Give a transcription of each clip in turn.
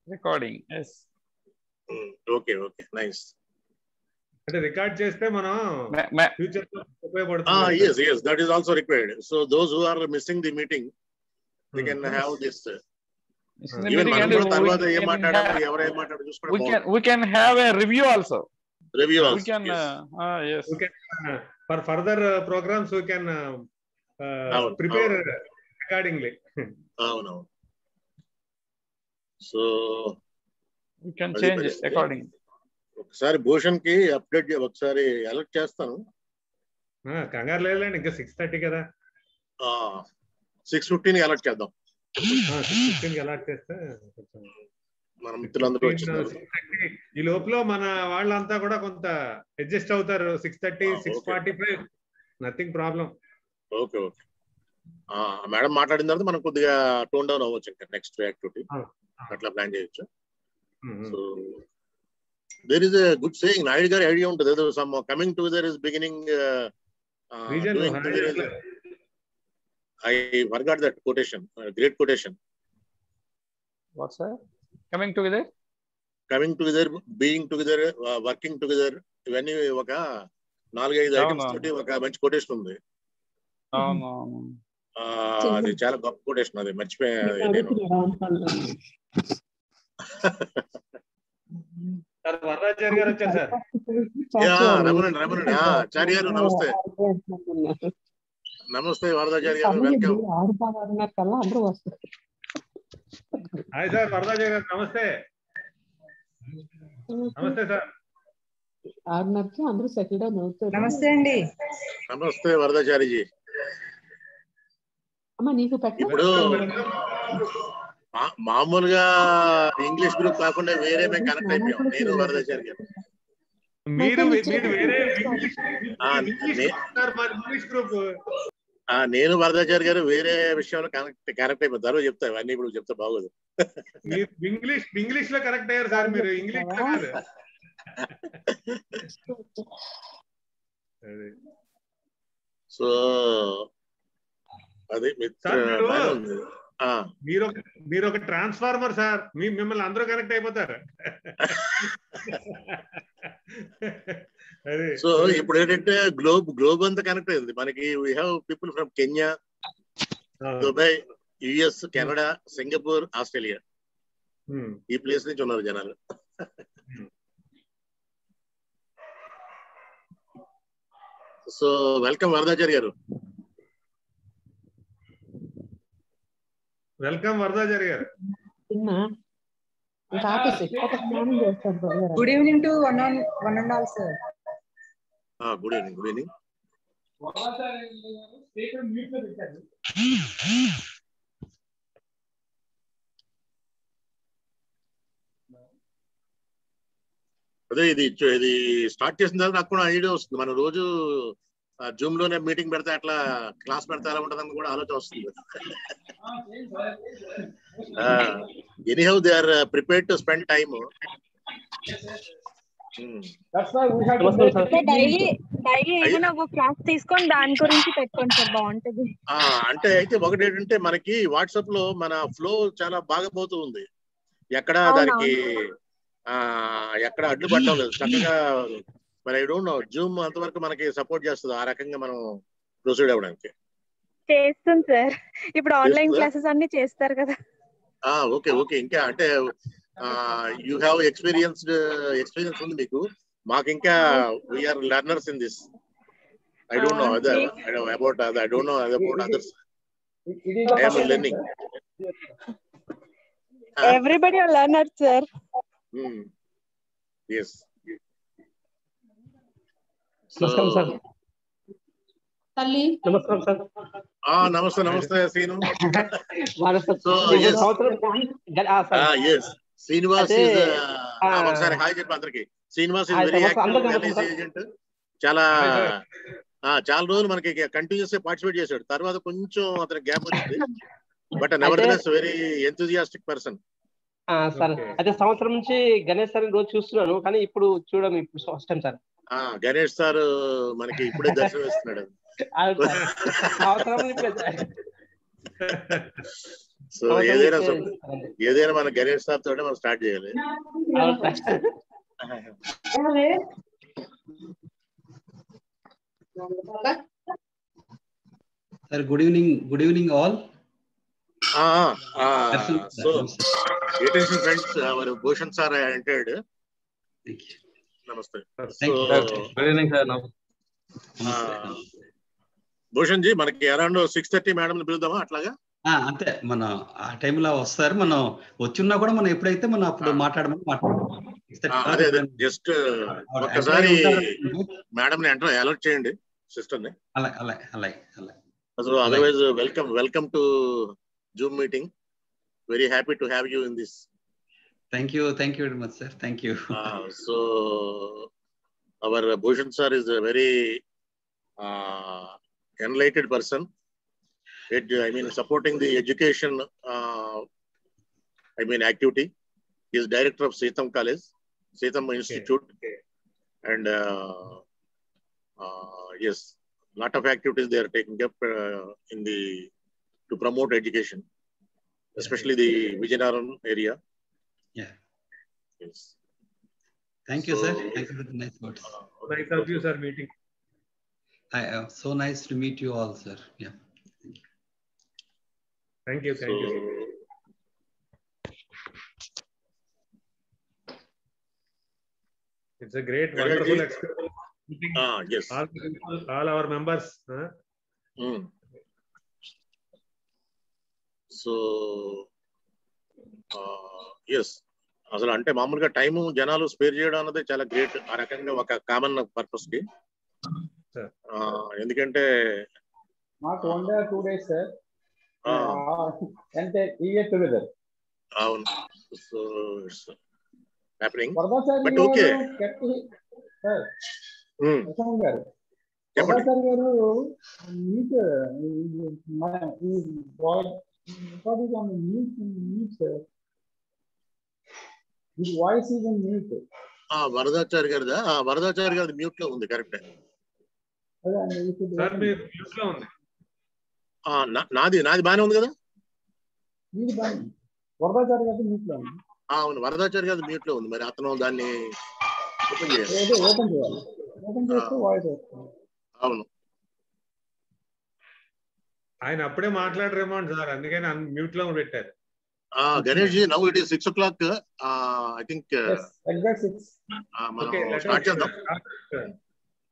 Recording, yes. Okay, nice. అంటే record చేస్తే మనం ఫ్యూచర్ లో ఉపయోగపడుతుంది. Yes, that is also required. So those who are missing the meeting, they can have this. Even మనం కూడా తర్వాత ఏం మాట్లాడారు, ఎవరు ఏం మాట్లాడారు చూసుకోవడం. We can have a review also. Review also. We can, yes. We can, for further programs we can prepare accordingly. అవును. So we can change it accordingly. ఒకసారి భూషణ్ కి అప్డేట్ ఒకసారి అలర్ట్ చేస్తాను. కంగారు లేదులేండి, ఇంకా 6:30 కదా. 6:15 కి అలర్ట్ చేద్దాం. 6:15 కి అలర్ట్ చేస్తే మన మిత్రులందరూ వచ్చేస్తారు. ఈ లోపల మన వాళ్ళంతా కూడా కొంత అడ్జస్ట్ అవుతారు. 6:30, 6:45 నథింగ్ ప్రాబ్లం. ఓకే. మేడం మాట్లాడిన తర్వాత మనం కొద్దిగా టోన్ డౌన్ అవ్వచ్చు ఇంకా నెక్స్ట్ యాక్టివిటీ అట్లా ప్లాన్ చేయొచ్చు. So there is a good saying, Naidu garu idea untundi, there is some coming together is beginning doing together. I forgot that quotation, great quotation. What's that? Coming together, being together, working together, ఇవన్నీ ఒక 4-5 items తోటి ఒక మంచి quotation ఉంది. అది చాలా గొప్ప quotation, అది మర్చిపోయాను నేను. వరదాచారి గారు వచ్చారు సార్. రమణ చారి గారు నమస్తే. నమస్తే వరదాచారి గారు, వెల్కమ్. హాయ్ సార్ వరదాచారి గారు, నమస్తే. నమస్తే సార్. అందరూ సెటిల్ డౌన్ అవుతారు. నమస్తే అండి. నమస్తే వరదాచారిజీ. అమ్మా నీకు ఇప్పుడు మామూలుగా ఇంగ్లీష్ గ్రూప్ కాకుండా వేరే మేము కనెక్ట్ అయిపోయాం, నేను వరదాచారి గారు. నేను వరదాచారి గారు వేరే విషయంలో కనెక్ట్ అయిపోతారు. చెప్తా అన్ని ఇప్పుడు చెప్తా బాగోదు. ఇంగ్లీష్ లో కనెక్ట్ అయ్యారు సార్ మీరు, ఇంగ్లీష్ లో కాదు. సో అది మీరు ఒక ట్రాన్స్ఫార్మర్ సార్, మిమ్మల్ని అందరూ కనెక్ట్ అయిపోతారు. సో ఇప్పుడు ఏంటంటే గ్లోబ్ అంతా కనెక్ట్ అయింది మనకి. We have people from Kenya, Dubai, US, Canada, Singapore, Australia, ఈ ప్లేస్ నుంచి ఉన్నారు జనాలు. సో వెల్కమ్ వరదాచారి గారు. వెల్కమ్ వరదాచారి గారు. Good evening to one and all sir. Good evening. అదే ఇది స్టార్ట్ చేసిన తర్వాత నాకు కూడా ఐడియా వస్తుంది. మనం రోజు జూమ్ లోనే మీటింగ్ పెడితే అట్లా క్లాస్ పెడితే ఎలా ఉంటుందని కూడా ఆలోచన వస్తుంది. Anyhow they are prepared to spend time. అంటే అయితే ఒకటి ఏంటంటే మనకి వాట్సాప్ లో మన ఫ్లో చాలా బాగా పోతూ ఉంది. ఎక్కడ దానికి ఎక్కడ అడ్డు పడడం లేదు చక్కగా. మరి ఐ డోంట్ నో జూమ్ అంతవరకు మనకి సపోర్ట్ చేస్తుంది ఆ రకంగా మనం ప్రొసీడ్ అవ్వడానికి. చేస్తుంది సార్, ఇప్పుడు ఆన్లైన్ క్లాసెస్ అన్ని చేస్తారు కదా. ఓకే. ఇంకా అంటే యూ హ్యావ్ ఎక్స్పీరియన్స్ ఉంది మీకు. మాకు ఇంకా we are learners in this. I don't know about I don't know about others. I am learning. Everybody are learners sir. yes. నమస్కారం సార్. తల్లి నమస్కారం సార్. నమస్తే శ్రీను. శ్రీనివాస్ ఒకసారి హాయ్ చెప్పి అందరికి. Srinivas is very active agent. చాలా రోజులు మనకి కంటిన్యూస్ పార్టిసిపేట్ చేశాడు. తర్వాత కొంచెం అతనికి గ్యాప్ వచ్చింది. But nevertheless very enthusiastic person. Sir అయితే సంవత్సరం నుంచి గణేష్ సార్ రోజు చూస్తున్నాను, కానీ ఇప్పుడు చూడడం ఇప్పుడు first time sir. Ganesh sir మనకి ఇప్పుడే దర్శనం ఇస్తున్నాడు. సో ఏదైనా మన గణేష్ సార్ తోటే మనం స్టార్ట్ చేయాలి. Sir good evening all. So attention friends, our Bhushan sir entered. Namaste. Good evening sir. Bhushan ji, మనకి అరౌండ్ 6:30 మేడం పిలుద్దామా అట్లాగా? అంతే, మన ఆ టైంలో వస్తారు. మనం వచ్చినా కూడా మనం ఎప్పుడైతే మనం అప్పుడు మాట్లాడమని జస్ట్ ఒక్కసారి మేడం ని అంటే అలర్ట్ చేయండి సిస్టర్ ని. అలాగే. Otherwise, welcome to Zoom meeting. Very happy to have you in this. Thank you very much, sir. Thank you. So our Bhushan sir is a very enlightened person. Supporting the education activity. He is director of Seetham College, Seetham Institute, and yes, lot of activities they are taking up to promote education, especially the Vijayanaram area. Yeah. Yes. Thank you, sir. Thank you for the nice words. Nice of you, sir, meeting. So nice to meet you all, sir. Yeah. Thank you. It's a great, wonderful experience. Yes. All our members. So yes, అసలు అంటే మామూలుగా time జనాలు spare చేయడం అన్నది చాలా great. ఆ రకంగా ఒక కామన్ పర్పస్ కి. ఎందుకంటే మాకు 1 day or 2 days సార్ అంటే ఇయర్ టుగెదర్. అవును. So it's happening. But okay sir. గారు చెప్పండి గారు, మీకు voice is in mute. Varadachari గారిదా? వరదాచారి గారి మ్యూట్ లో ఉంది. కరెక్ట్. నాది బానే ఉంది కదా? వరదాచారి గారి మ్యూట్ లో ఉంది. అవును, వరదాచారి గారి మ్యూట్ లో ఉంది. మరి అతను దాన్ని ఓపెన్ చేయాలి. ఓపెన్ చేస్తే వాయిస్ వస్తుంది. అవును, ఆయన అప్పుడే మాట్లాడరేమో సార్, అందుకని మ్యూట్ లో పెట్టారు. Ganesh ji, now it is 6 o'clock. I think exact 6. మనం స్టార్ట్ చేద్దాం.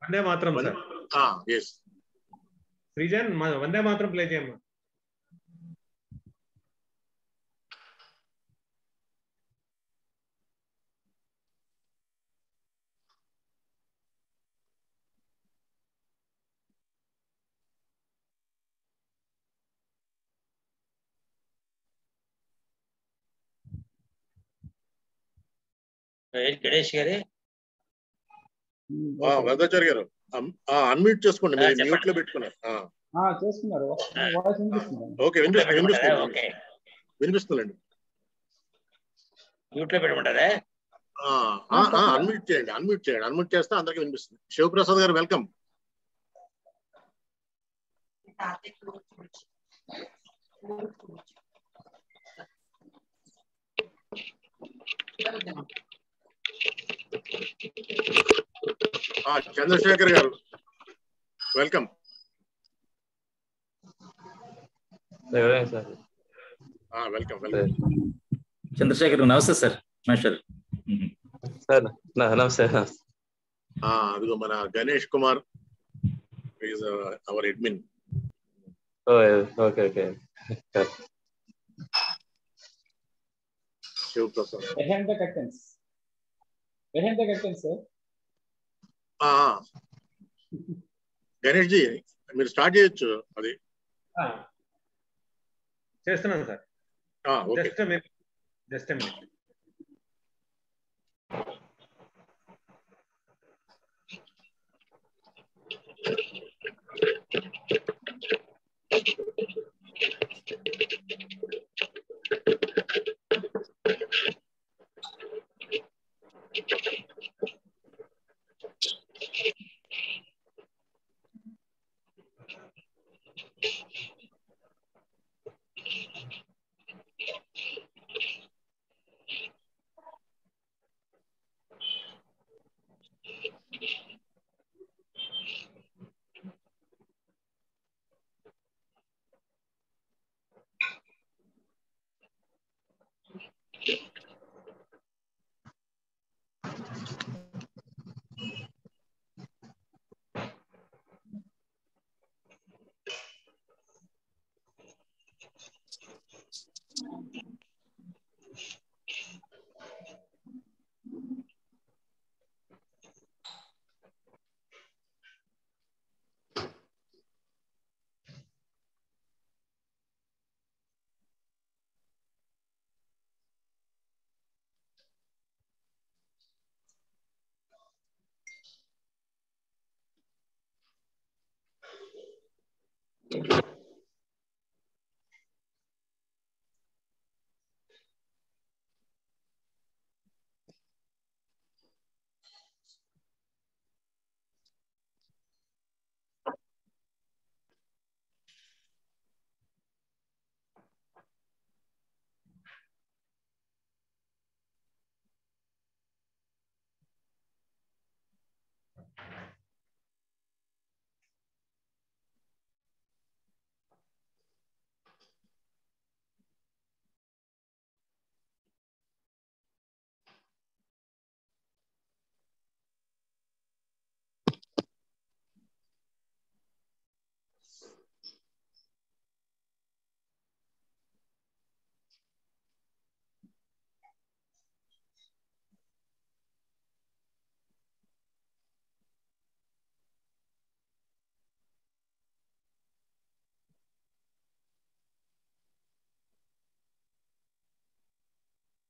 వందే మాత్రం సార్. yes శ్రీజన్, వందే మాత్రం ప్లే చేయమ్మా. గణేష్ గారు, వరదాచారి గారు అన్మ్యూట్ చేసుకోండి. మీరు మ్యూట్ లో పెట్టుకున్నారు. చేసుకున్నారు. వాయిస్ వినిపిస్తుంది. ఓకే, వినిపిస్తుందండి. మ్యూట్ లో పెట్టమంటారా? అన్మ్యూట్ చేయండి. అన్మ్యూట్ చేస్తే అందరికీ వినిపిస్తుంది. శివప్రసాద్ గారు వెల్కమ్. చంద్రశేఖర్ గారు వెల్కమ్. వెల్కమ్. చంద్రశేఖర్ నమస్తే సార్. సార్ నమస్తే. అదిగో మన Ganesh Kumar is our admin. Okay. Shivaprasad sir. Ganesh ji, మీరు స్టార్ట్ చేయొచ్చు. అది చేస్తున్నాను sir. Just minute.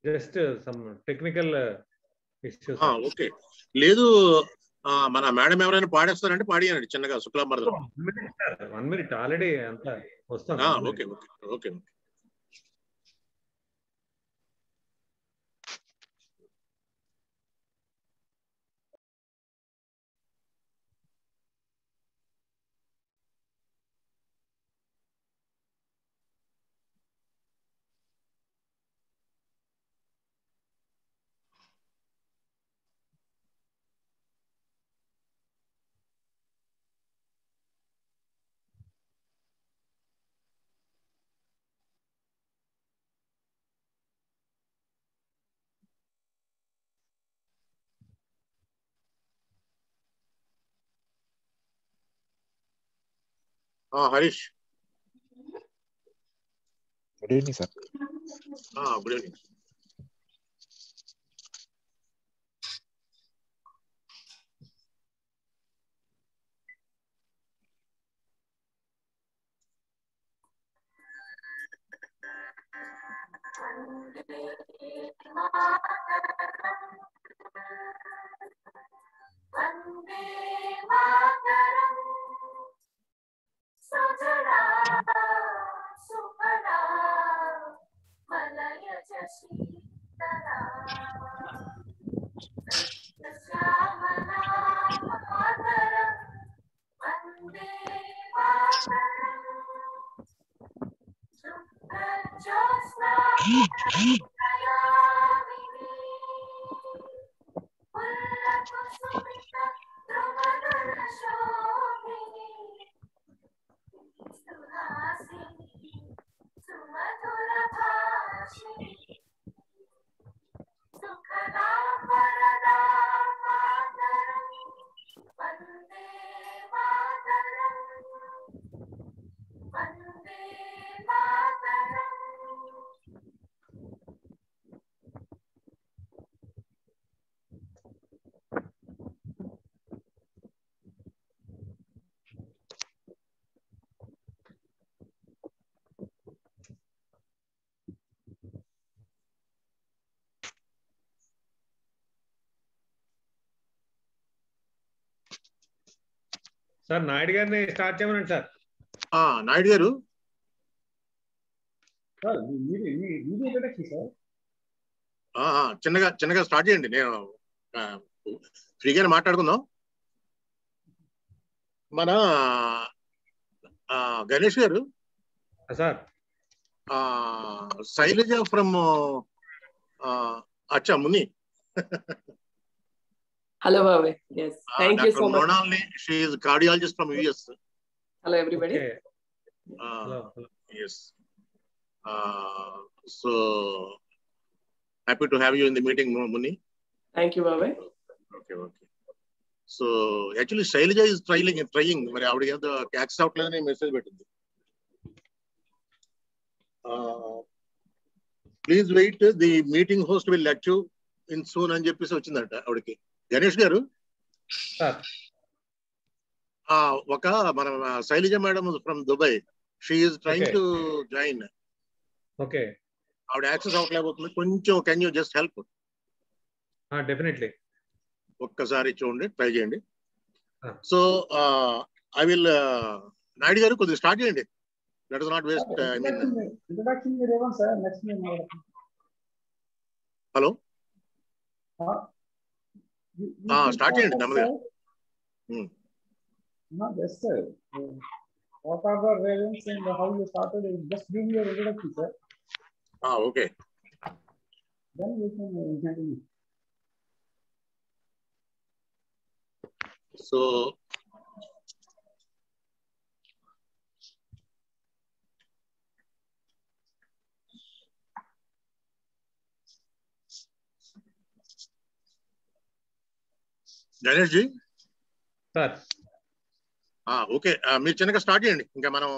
Just some technical issues. Okay, లేదు మన మేడం ఎవరైనా పాడేస్తారంటే పాడియానండి చిన్నగా శుక్లాంబరదం. 1 minute ఆల్రెడీ అంతా వస్తాం. Okay okay okay. Harish, good evening sir. Good evening. వందే మాతరం సుజలా సుఫలా మలయజ శీతలా శ్యామలా మాతరం వందే మాతరం శుభ్రజ్యోత్స్నా దయామినీ పుల్లకుసుమిత ధ్రువదళ శోభినీ సుహాసినీ సుమధుర భాషిణీ సుఖదా వరదా మాతరం వందే మాతరం వందే మాతరం. సార్ నాయుడు గారిని స్టార్ట్ చేయమనండి సార్. నాయుడు గారు చిన్నగా స్టార్ట్ చేయండి, నేను ఫ్రీగానే మాట్లాడుకుందాం. మన గణేష్ గారు సార్, శైలజ ఫ్రమ్ అచ్చా ముని. Hello, Bhavik. Yes. Thank you so much. Nonali, she is cardiologist from US. Hello, everybody. Okay. Yes. So happy to have you in the meeting, Muni. Thank you, Bhavik. Okay. So actually, Shailaja is trying. But I would have the access out level message better. Please wait. The meeting host will let you in soon. And చెప్పేసి వచ్చిందట ఆవిడకి. గణేష్ గారు, ఒక మన Shailaja madam from Dubai, she is trying to join. Okay, ఆవిడ access అవ్వలేకపోతుంది కొంచెం. Can you just help? Definitely, ఒక్కసారి చూడండి, ట్రై చేయండి. సో ఐ విల్ నాయుడు గారు కొద్దిగా స్టార్ట్ చేయండి. Let us not waste introduction మీరు ఇవ్వండి సార్. నెక్స్ట్ హలో స్టార్ట్ చేయండి నెమ్మదిగా. Yes sir. What are the reasons and how you started? Just give me your introduction, sir. Okay. Then we can continue. So Ganesh ji sir okay మీరు చిన్నగా start చేయండి. ఇంకా మనం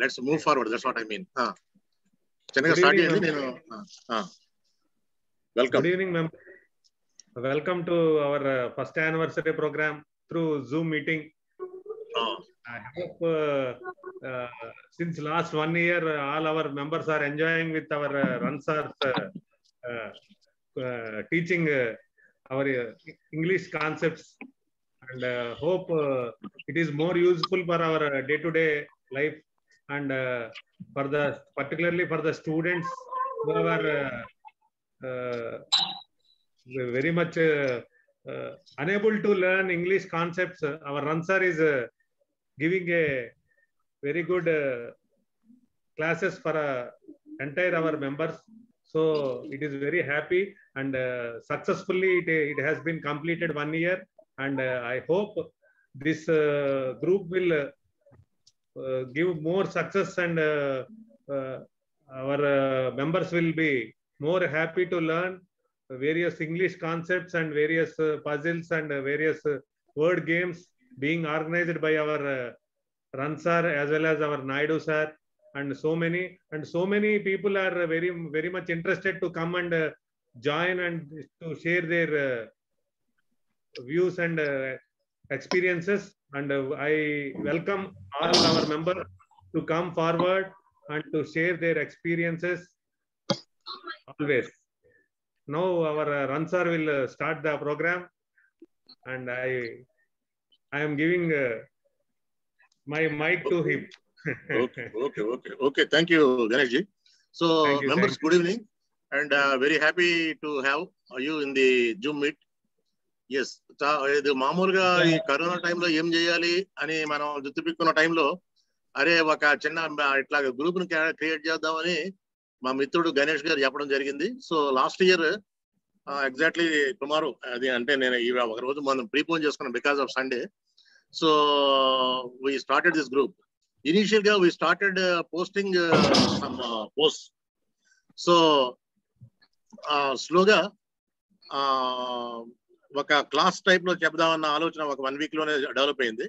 let's move forward. That's what I mean. చిన్నగా start చేయండి. నేను Good evening, members. Welcome to our first anniversary program through Zoom meeting. I hope since last 1 year, all our members are enjoying with our Ransar's teaching our English concepts, and hope it is more useful for our day-to-day life, and particularly for the students who are very much unable to learn English concepts. Our Ransar is giving a very good classes for entire our members. So it is very happy, and successfully it has been completed 1 year, and I hope this group will give more success, and our members will be more happy to learn various English concepts and various puzzles and various word games being organized by our Ransar as well as our Naidu sir, and so many people are very much interested to come and join and to share their views and experiences, and I welcome all our members to come forward and to share their experiences always. Now our Ransar will start the program, and I am giving my mic to him. Okay. Thank you, Ganesh ji. So members, good evening, and very happy to have you in the Zoom meet. Yes, ఇది మామూలుగా ఈ corona టైంలో ఏం చేయాలి అని మనం గుర్తుపెట్టుకున్న టైంలో అరే ఒక చిన్న ఇట్లా గ్రూప్ ని క్రియేట్ చేద్దామని మా మిత్రుడు గణేష్ గారు చెప్పడం జరిగింది. So last year exactly tomorrow, అది అంటే నేను ఒక రోజు మనం ప్రీపోన్ చేసుకున్నాం because of Sunday. So we started this group. Initial గా we started posting some post. So స్లోగా ఒక క్లాస్ టైప్ లో చెప్దామన్న ఆలోచన ఒక 1 week లోనే డెవలప్ అయింది.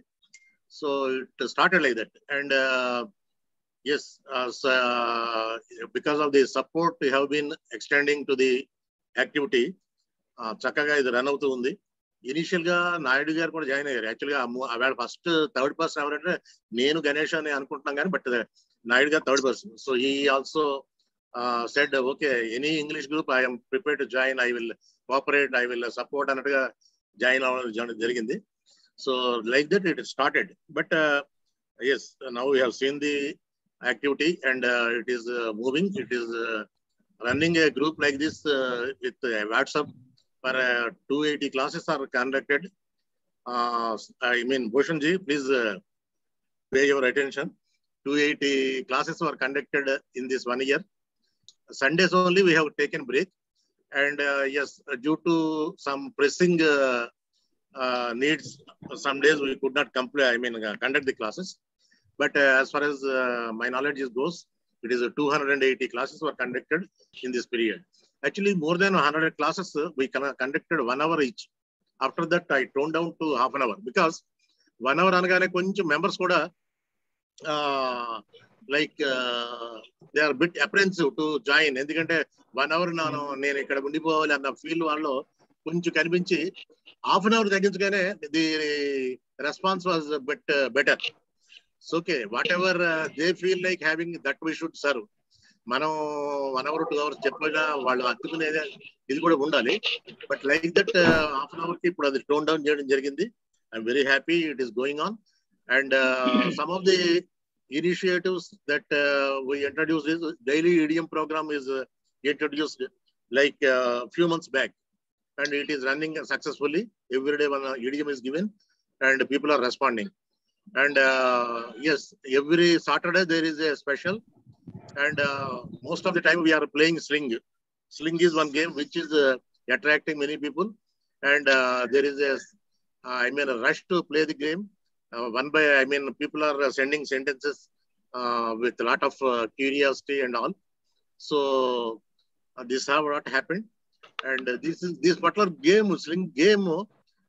So it started like that, and yes, because of the support we have been extending to the activity, చక్కగా ఇది రన్ అవుతూ ఉంది. ఇనిషియల్ గా నాయుడు గారు కూడా జాయిన్ అయ్యారు. యాక్చువల్గా ఆవిడ ఫస్ట్ థర్డ్ పర్సన్ ఎవరంటే నేను గణేష్ అని అనుకుంటున్నాం కానీ, బట్ నాయుడు గారు third person. So he also said okay, any English group I'm prepared to join, I will cooperate, I will support అన్నట్టుగా జాయిన్ అవ్వడం జరిగింది. So like that it started. But yes, now we have seen the activity, and it is moving. It is running a group like this with WhatsApp for 280 classes are conducted. I mean, Bhushan ji, please pay your attention. 280 classes were conducted in this 1 year. Sundays only we have taken break, and yes, due to some pressing needs, some days we could not conduct the classes. But as far as my knowledge goes, it is 280 classes were conducted in this period. Actually, more than 100 classes we conducted 1 hour each. After that, I toned down to half an hour, because 1 hour anagane koncham members kuda like they are a bit apprehensive to join. Endukante 1 hour నేను ఇక్కడ ఉండిపోవాలి అన్న feel వాళ్ళలో కొంచెం కనిపించి half an hour తగ్గించగానే the response was a bit better. So okay, whatever they feel like having, that we should serve. మనం 1 hour 2 hours చెప్పినా వాళ్ళు అతుకునేది ఇది కూడా ఉండాలి. But like that half an hour కి ఇప్పుడు అది టోన్ డౌన్ చేయడం జరిగింది. I'm very happy it is going on. And some of the initiatives that we introduced is daily idiom program is introduced like a few months back, and it is running successfully. Every day one idiom is given and people are responding. And yes, every Saturday there is a special, and most of the time we are playing sling. Sling is one game which is attracting many people, and there is a a rush to play the game. People are sending sentences with a lot of curiosity and all. So this have what happened, and this particular game, sling game,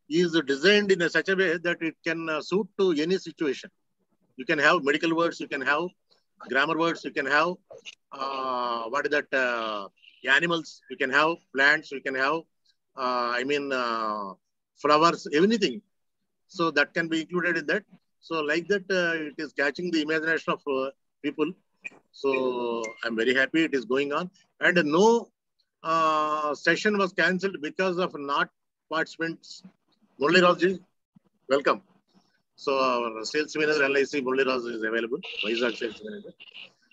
is designed in such a way that it can suit to any situation. You can have medical words, you can have grammar words, you can have animals, you can have plants, you can have flowers, anything. So that can be included in that. So like that, it is catching the imagination of people. So I'm very happy it is going on. And no session was cancelled because of not participants. Murali Raj, welcome. So our sales manager LIC Murali Raj is available. Vizag sales manager.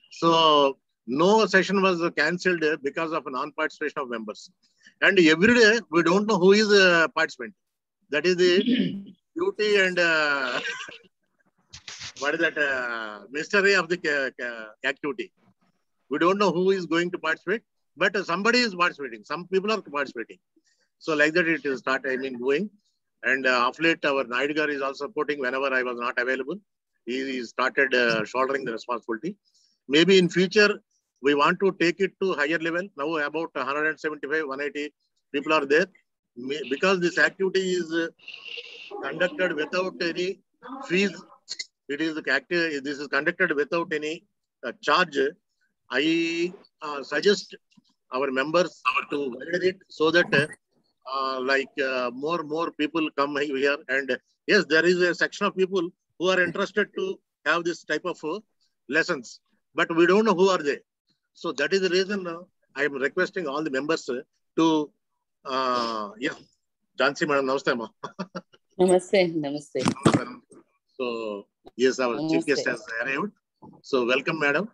So no session was cancelled because of non-participation of members. And every day we don't know who is a participant. That is the beauty and what is that mystery of the activity. We don't know who is going to participate, but somebody is participating. Some people are participating. So like that it is going. And of late our Naidu is also supporting whenever I was not available. He started shouldering the responsibility. Maybe in future we want to take it to higher level. Now about 175, 180 people are there. Because this activity is conducted without any fees. This is conducted without any charge. I suggest our members to validate it so that more people come here. And yes, there is a section of people who are interested to have this type of lessons, but we don't know who are they. So that is the reason I am requesting all the members to Jhansi madam, namaste ma. Namaste. So yes, our chief guest has arrived. So welcome, madam.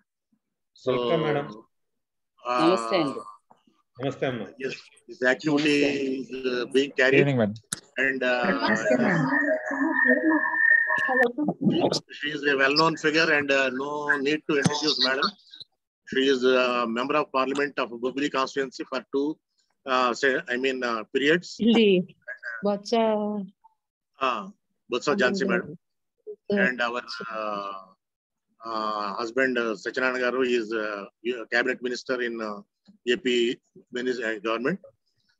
So, welcome, madam. Namaste. Namaste, ma. Yes, this activity is being carried. Evening, madam. And she is a well-known figure, and no need to introduce madam. She is a member of parliament of Bubli constituency for 2 periods. Botsa Jhansi madam. And our husband Sachinarayana Garu is cabinet minister in AP government.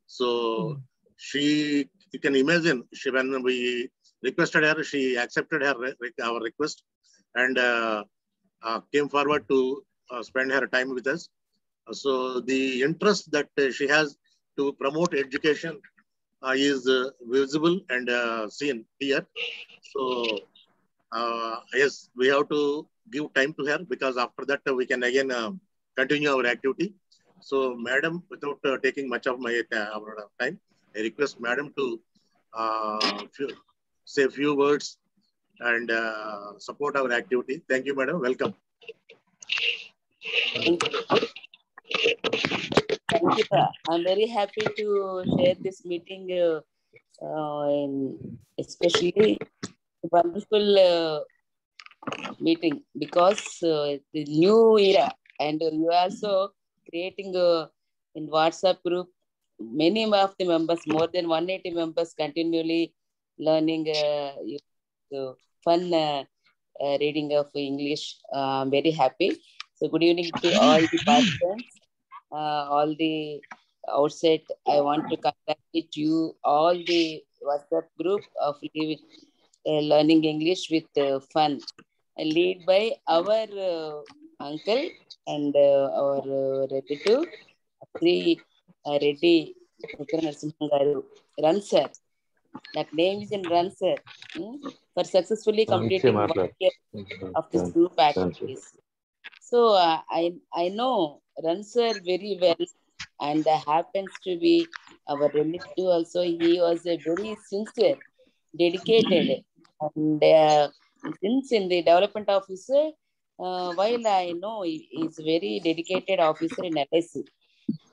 So you can imagine, when we requested her, she accepted our request and came forward to spend her time with us. So the interest that she has to promote education is visible and seen here. So yes, we have to give time to her, because after that we can again continue our activity. So madam, without taking much of my time, I request madam to say a few words and support our activity. Thank you, madam. Welcome. Thank you, sir. I'm very happy to share this meeting, especially wonderful meeting, because the new era, and you also creating in WhatsApp group, many of the members, more than 180 members, continually learning fun reading of English. I'm very happy. So good evening to all the participants, all the outside. I want to congratulate you, all the WhatsApp group of learning English with fun, led by our uncle and our relative, Sri Reddy Narasimhan Run Sir. That name is in Run Sir, for successfully completing 1 year of this group activities. So I know Run Sir very well, and happens to be our relative also. He was a very sincere, dedicated, and Since in the development officer, while I know he is very dedicated officer in LIC.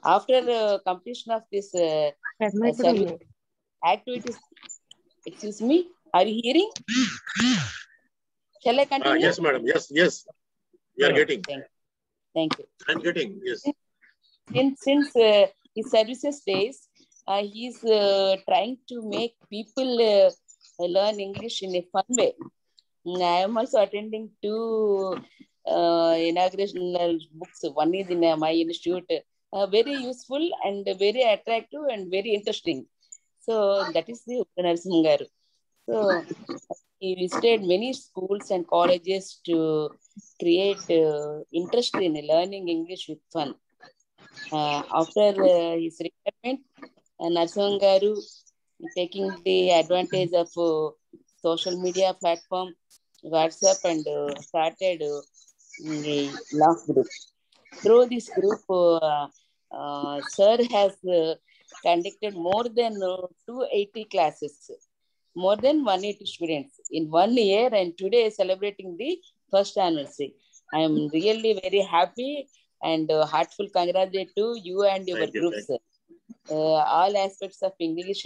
After completion of this service activities, excuse me, are you hearing? Shall I continue? Yes, madam. Yes. We are getting. Thank you. I'm getting, yes. Since his services days, he is trying to make people learn English in a fun way. I am also attending 2 inaugurational books. One is in my institute, very useful and very attractive and very interesting. So that is the Narasimhan Garu. So he visited many schools and colleges to create interest in learning English with fun. After his retirement, Narasimhan Garu taking the advantage of social media platform, WhatsApp, and started a laugh group. Through this group, Sir has conducted more than 280 classes, more than 180 students in 1 year, and today celebrating the first anniversary. I am really very happy and heartful congratulate to you and your group, sir. All aspects of English,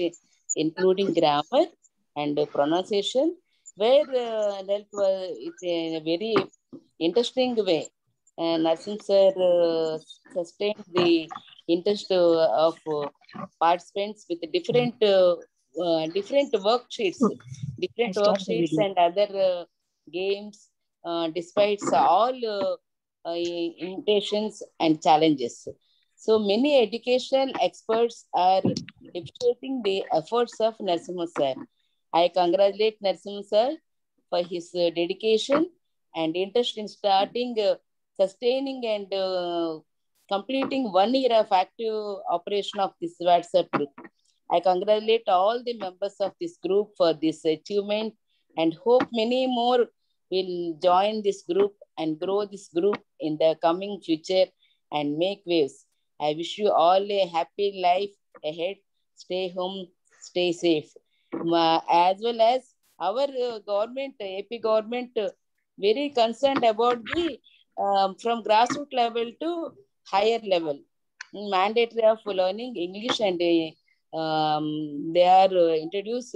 including grammar and pronunciation, were dealt with in a very interesting way. And Narasimhan sir sustained the interest of participants with different worksheets, and other games, despite all invitations and challenges. So many educational experts are appreciating the efforts of Narasimhan sir. I congratulate Narasimhan sir for his dedication and interest in starting, sustaining, and completing 1 year of active operation of this WhatsApp group. I congratulate all the members of this group for this achievement and hope many more will join this group and grow this group in the coming future and make waves. I wish you all a happy life ahead. Stay home, stay safe. As well as our government, AP government, very concerned about the from grassroots level to higher level, mandatory of learning English, and they are introduced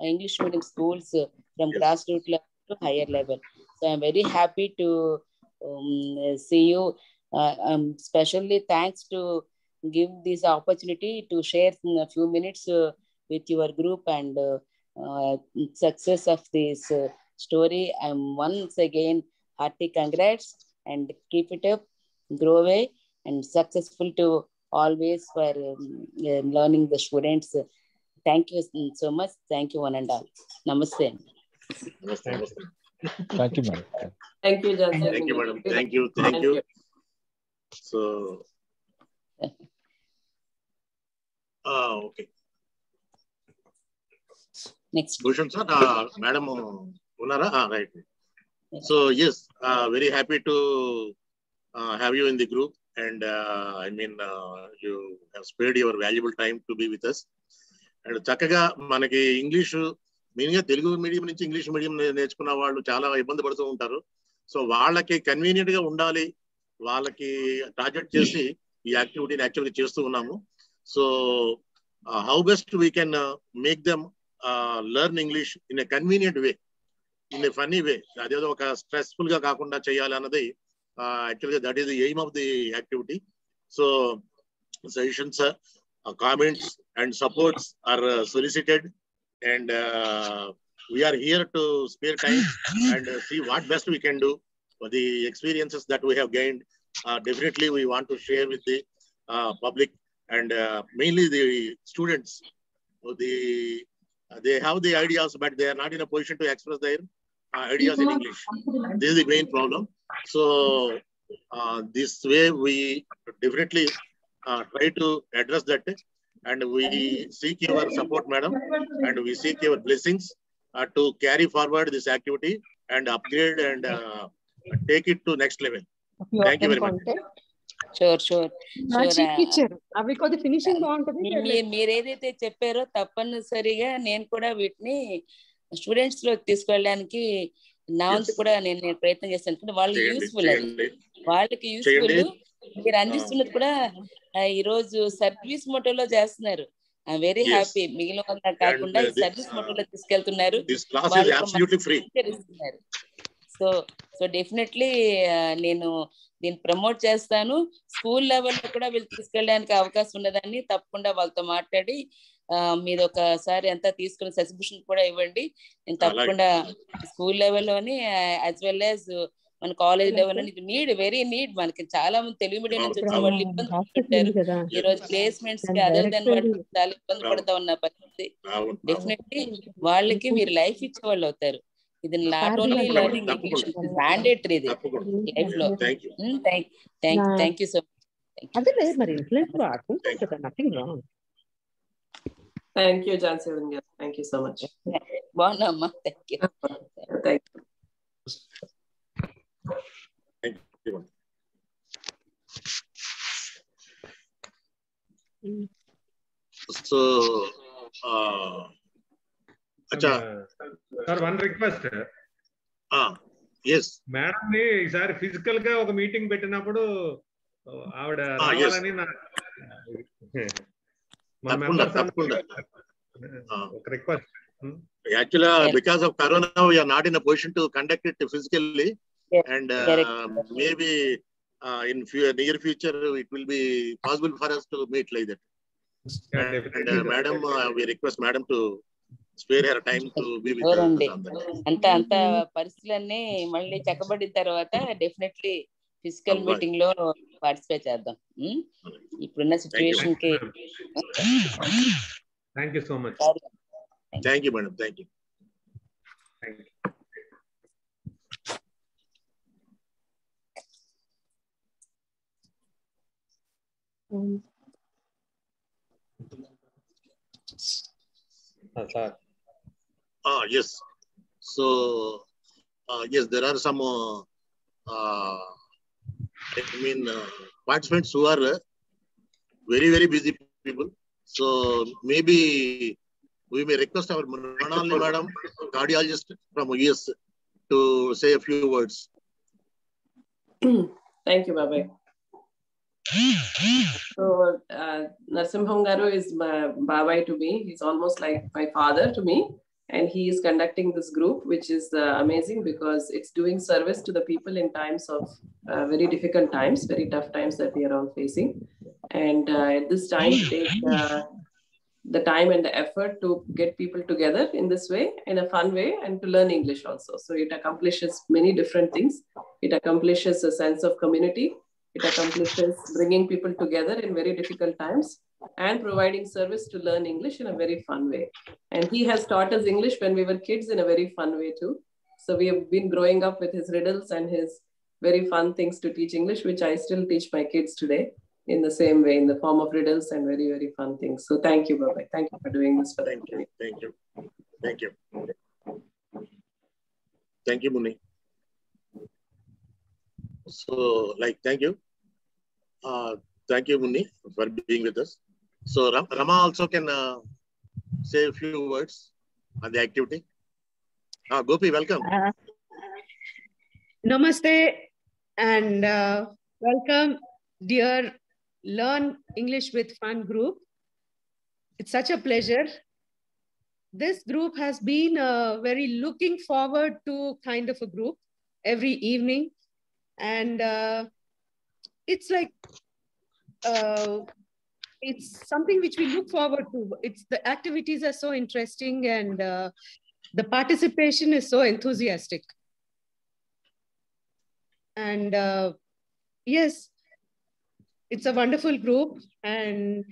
English medium schools from grassroots level to higher level. So I'm very happy to see you. Especially thanks to give this opportunity to share in a few minutes with your group and success of this story. I'm once again hearty congrats and keep it up, grow away, and successful to always for learning the students. Thank you so much. Thank you one and all. Namaste. Thank you, madam. Thank you, Jansi. Thank you, madam. Thank you. So, okay. Next. Bhushan sir, madam, Unara? Right. So, yes, very happy to have you in the group. And I mean, you have spared your valuable time to be with us. And చక్కగా మనకి English మెయిన్గా Telugu medium నుంచి English medium నేర్చుకున్న వాళ్ళు చాలా ఇబ్బంది పడుతూ ఉంటారు. సో వాళ్ళకి కన్వీనియంట్ గా ఉండాలి, వాళ్ళకి టార్గెట్ చేసి ఈ యాక్టివిటీని యాక్చువల్గా చేస్తూ ఉన్నాము. So how best we can make them learn English in a convenient way, in a funny వే. అదేదో ఒక స్ట్రెస్ఫుల్ గా కాకుండా చేయాలి అన్నది యాక్చువల్గా that is the aim of the activity. So suggestions, comments and supports are solicited, and we are here to spare time and see what best we can do for the experiences that we have gained. Definitely we want to share with the public and mainly the students. They have the ideas, but they are not in a position to express their ideas in English. This is the main problem. So this way we definitely try to address that, and we seek your support, madam, and we seek your blessings to carry forward this activity and upgrade and take it to next level. Thank you very much. Sure. అవి కొద్ది finishing బాగుంటుంది. మీరు ఏదైతే చెప్పారో తప్పనిసరిగా నేను కూడా వీటిని స్టూడెంట్స్ లోకి తీసుకెళ్ళడానికి నా వంతు కూడా నేను ప్రయత్నం చేస్తాను. ఎందుకంటే వాళ్ళు యూస్ఫుల్, అది వాళ్ళకి యూస్ఫుల్. మీరు అందిస్తున్నది కూడా ఈ రోజు సర్వీస్ మోటోలో చేస్తున్నారు. Very happy. మిగిలిన వాళ్ళ కాకుండా ఈ సర్వీస్ మోటోలో తీసుకెళ్తున్నారు, ఇస్తున్నారు. సో డెఫినెట్లీ నేను దీన్ని ప్రమోట్ చేస్తాను. స్కూల్ లెవెల్లో కూడా వీళ్ళు తీసుకెళ్ళడానికి అవకాశం ఉన్నదాన్ని తప్పకుండా వాళ్ళతో మాట్లాడి మీరు ఒకసారి అంతా తీసుకుని సబ్స్క్రిప్షన్ కూడా ఇవ్వండి. నేను తప్పకుండా స్కూల్ లెవెల్లోని యాజ్ వెల్ యాజ్ మన కాలేజ్ లెవెల్ వెరీ నీడ్. మనకి చాలా మంది తెలుగు మీడియం నుంచి వచ్చిన వాళ్ళు ఇబ్బంది పడుతుంటారు. ఈ రోజు ప్లేస్మెంట్స్ కి అదర్ దెన్ వాళ్ళు చాలా ఇబ్బంది పడుతూ ఉన్న పరిస్థితి. డెఫినెట్లీ వాళ్ళకి మీరు లైఫ్ ఇచ్చే వాళ్ళు అవుతారు. ఇది not only learning English, mandatory ఇది లైఫ్ లో. Thank you so much. Thank you, Jansevan. Thank you so much. బాగున్నామ్మా. Thank you. So, sir one request. Madam ని ఈసారి ఫిజికల్ గా ఒక మీటింగ్ పెట్టినప్పుడు ఆవిడ రావాలని ఒక request. Actually, because of Corona, we are not in a position to conduct it physically, and maybe in near future it will be possible for us to meet like that. And Madam, we request Madam to spare her time to be with us. అంత పరిస్థితులన్నీ మళ్ళీ చక్కబడిన తర్వాత definitely physical meeting లో participate చేద్దాం. ఇప్పుడున్న situation కి. Thank you so much. Thank you, madam. Thank you. Thank you. Yes. So, yes, there are some, participants who are very, very busy people. So, maybe we may request our Mrinalini madam, cardiologist from US, to say a few words. Thank you, Babai. So, Narasimham Garu is my Babai to me. He's almost like my father to me. And he is conducting this group, which is amazing because it's doing service to the people in times of very difficult times, very tough times that we are all facing. And at this time, take the time and the effort to get people together in this way, in a fun way, and to learn English also. So it accomplishes many different things. It accomplishes a sense of community. It accomplishes bringing people together in very difficult times and providing service to learn English in a very fun way. And he has taught us English when we were kids in a very fun way too. So we have been growing up with his riddles and his very fun things to teach English, which I still teach my kids today in the same way, in the form of riddles and very, very fun things. So thank you, Babai. Thank you for doing this for them. Thank you. Thank you. Thank you, Muni. So, thank you. Thank you, Muni, for being with us. So, Rama also can say a few words on the activity. Gopi, welcome. Namaste and welcome, dear Learn English with Fun group. It's such a pleasure. This group has been very looking forward to kind of a group every evening. And it's like, it's something which we look forward to. The activities are so interesting and the participation is so enthusiastic. And yes, it's a wonderful group. And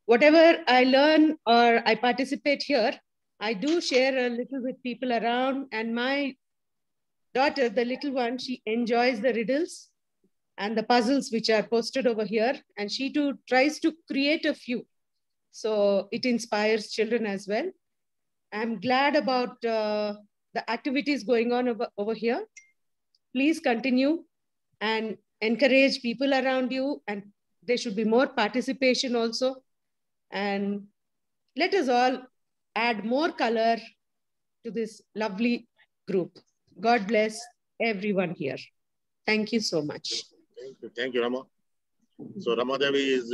whatever I learn or I participate here, I do share a little with people around. And my daughter, the little one, she enjoys the riddles and the puzzles which are posted over here. And she too tries to create a few. So it inspires children as well. I'm glad about the activities going on over here. Please continue and encourage people around you. And there should be more participation also. And let us all add more color to this lovely group. God bless everyone here. Thank you so much. Thank you, Rama. So Rama Devi is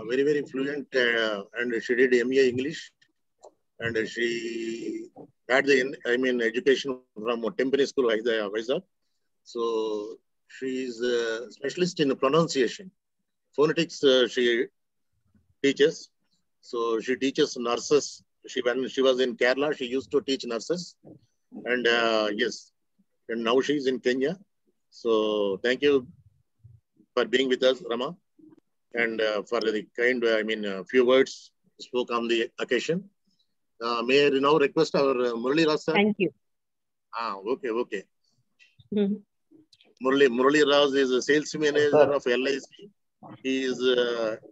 very, very fluent and she did MA English, and she had the, education from Tempany School, Vizag. So she is a specialist in pronunciation. Phonetics she teaches. So she teaches nurses. When she was in Kerala, she used to teach nurses. And yes, and now she is in Kenya. So thank you for being with us, Rama, and for the kind, few words spoke on the occasion. May I now request our Murali Raj sir? Thank you. Okay. Murali Raj is a sales manager of LIC. He is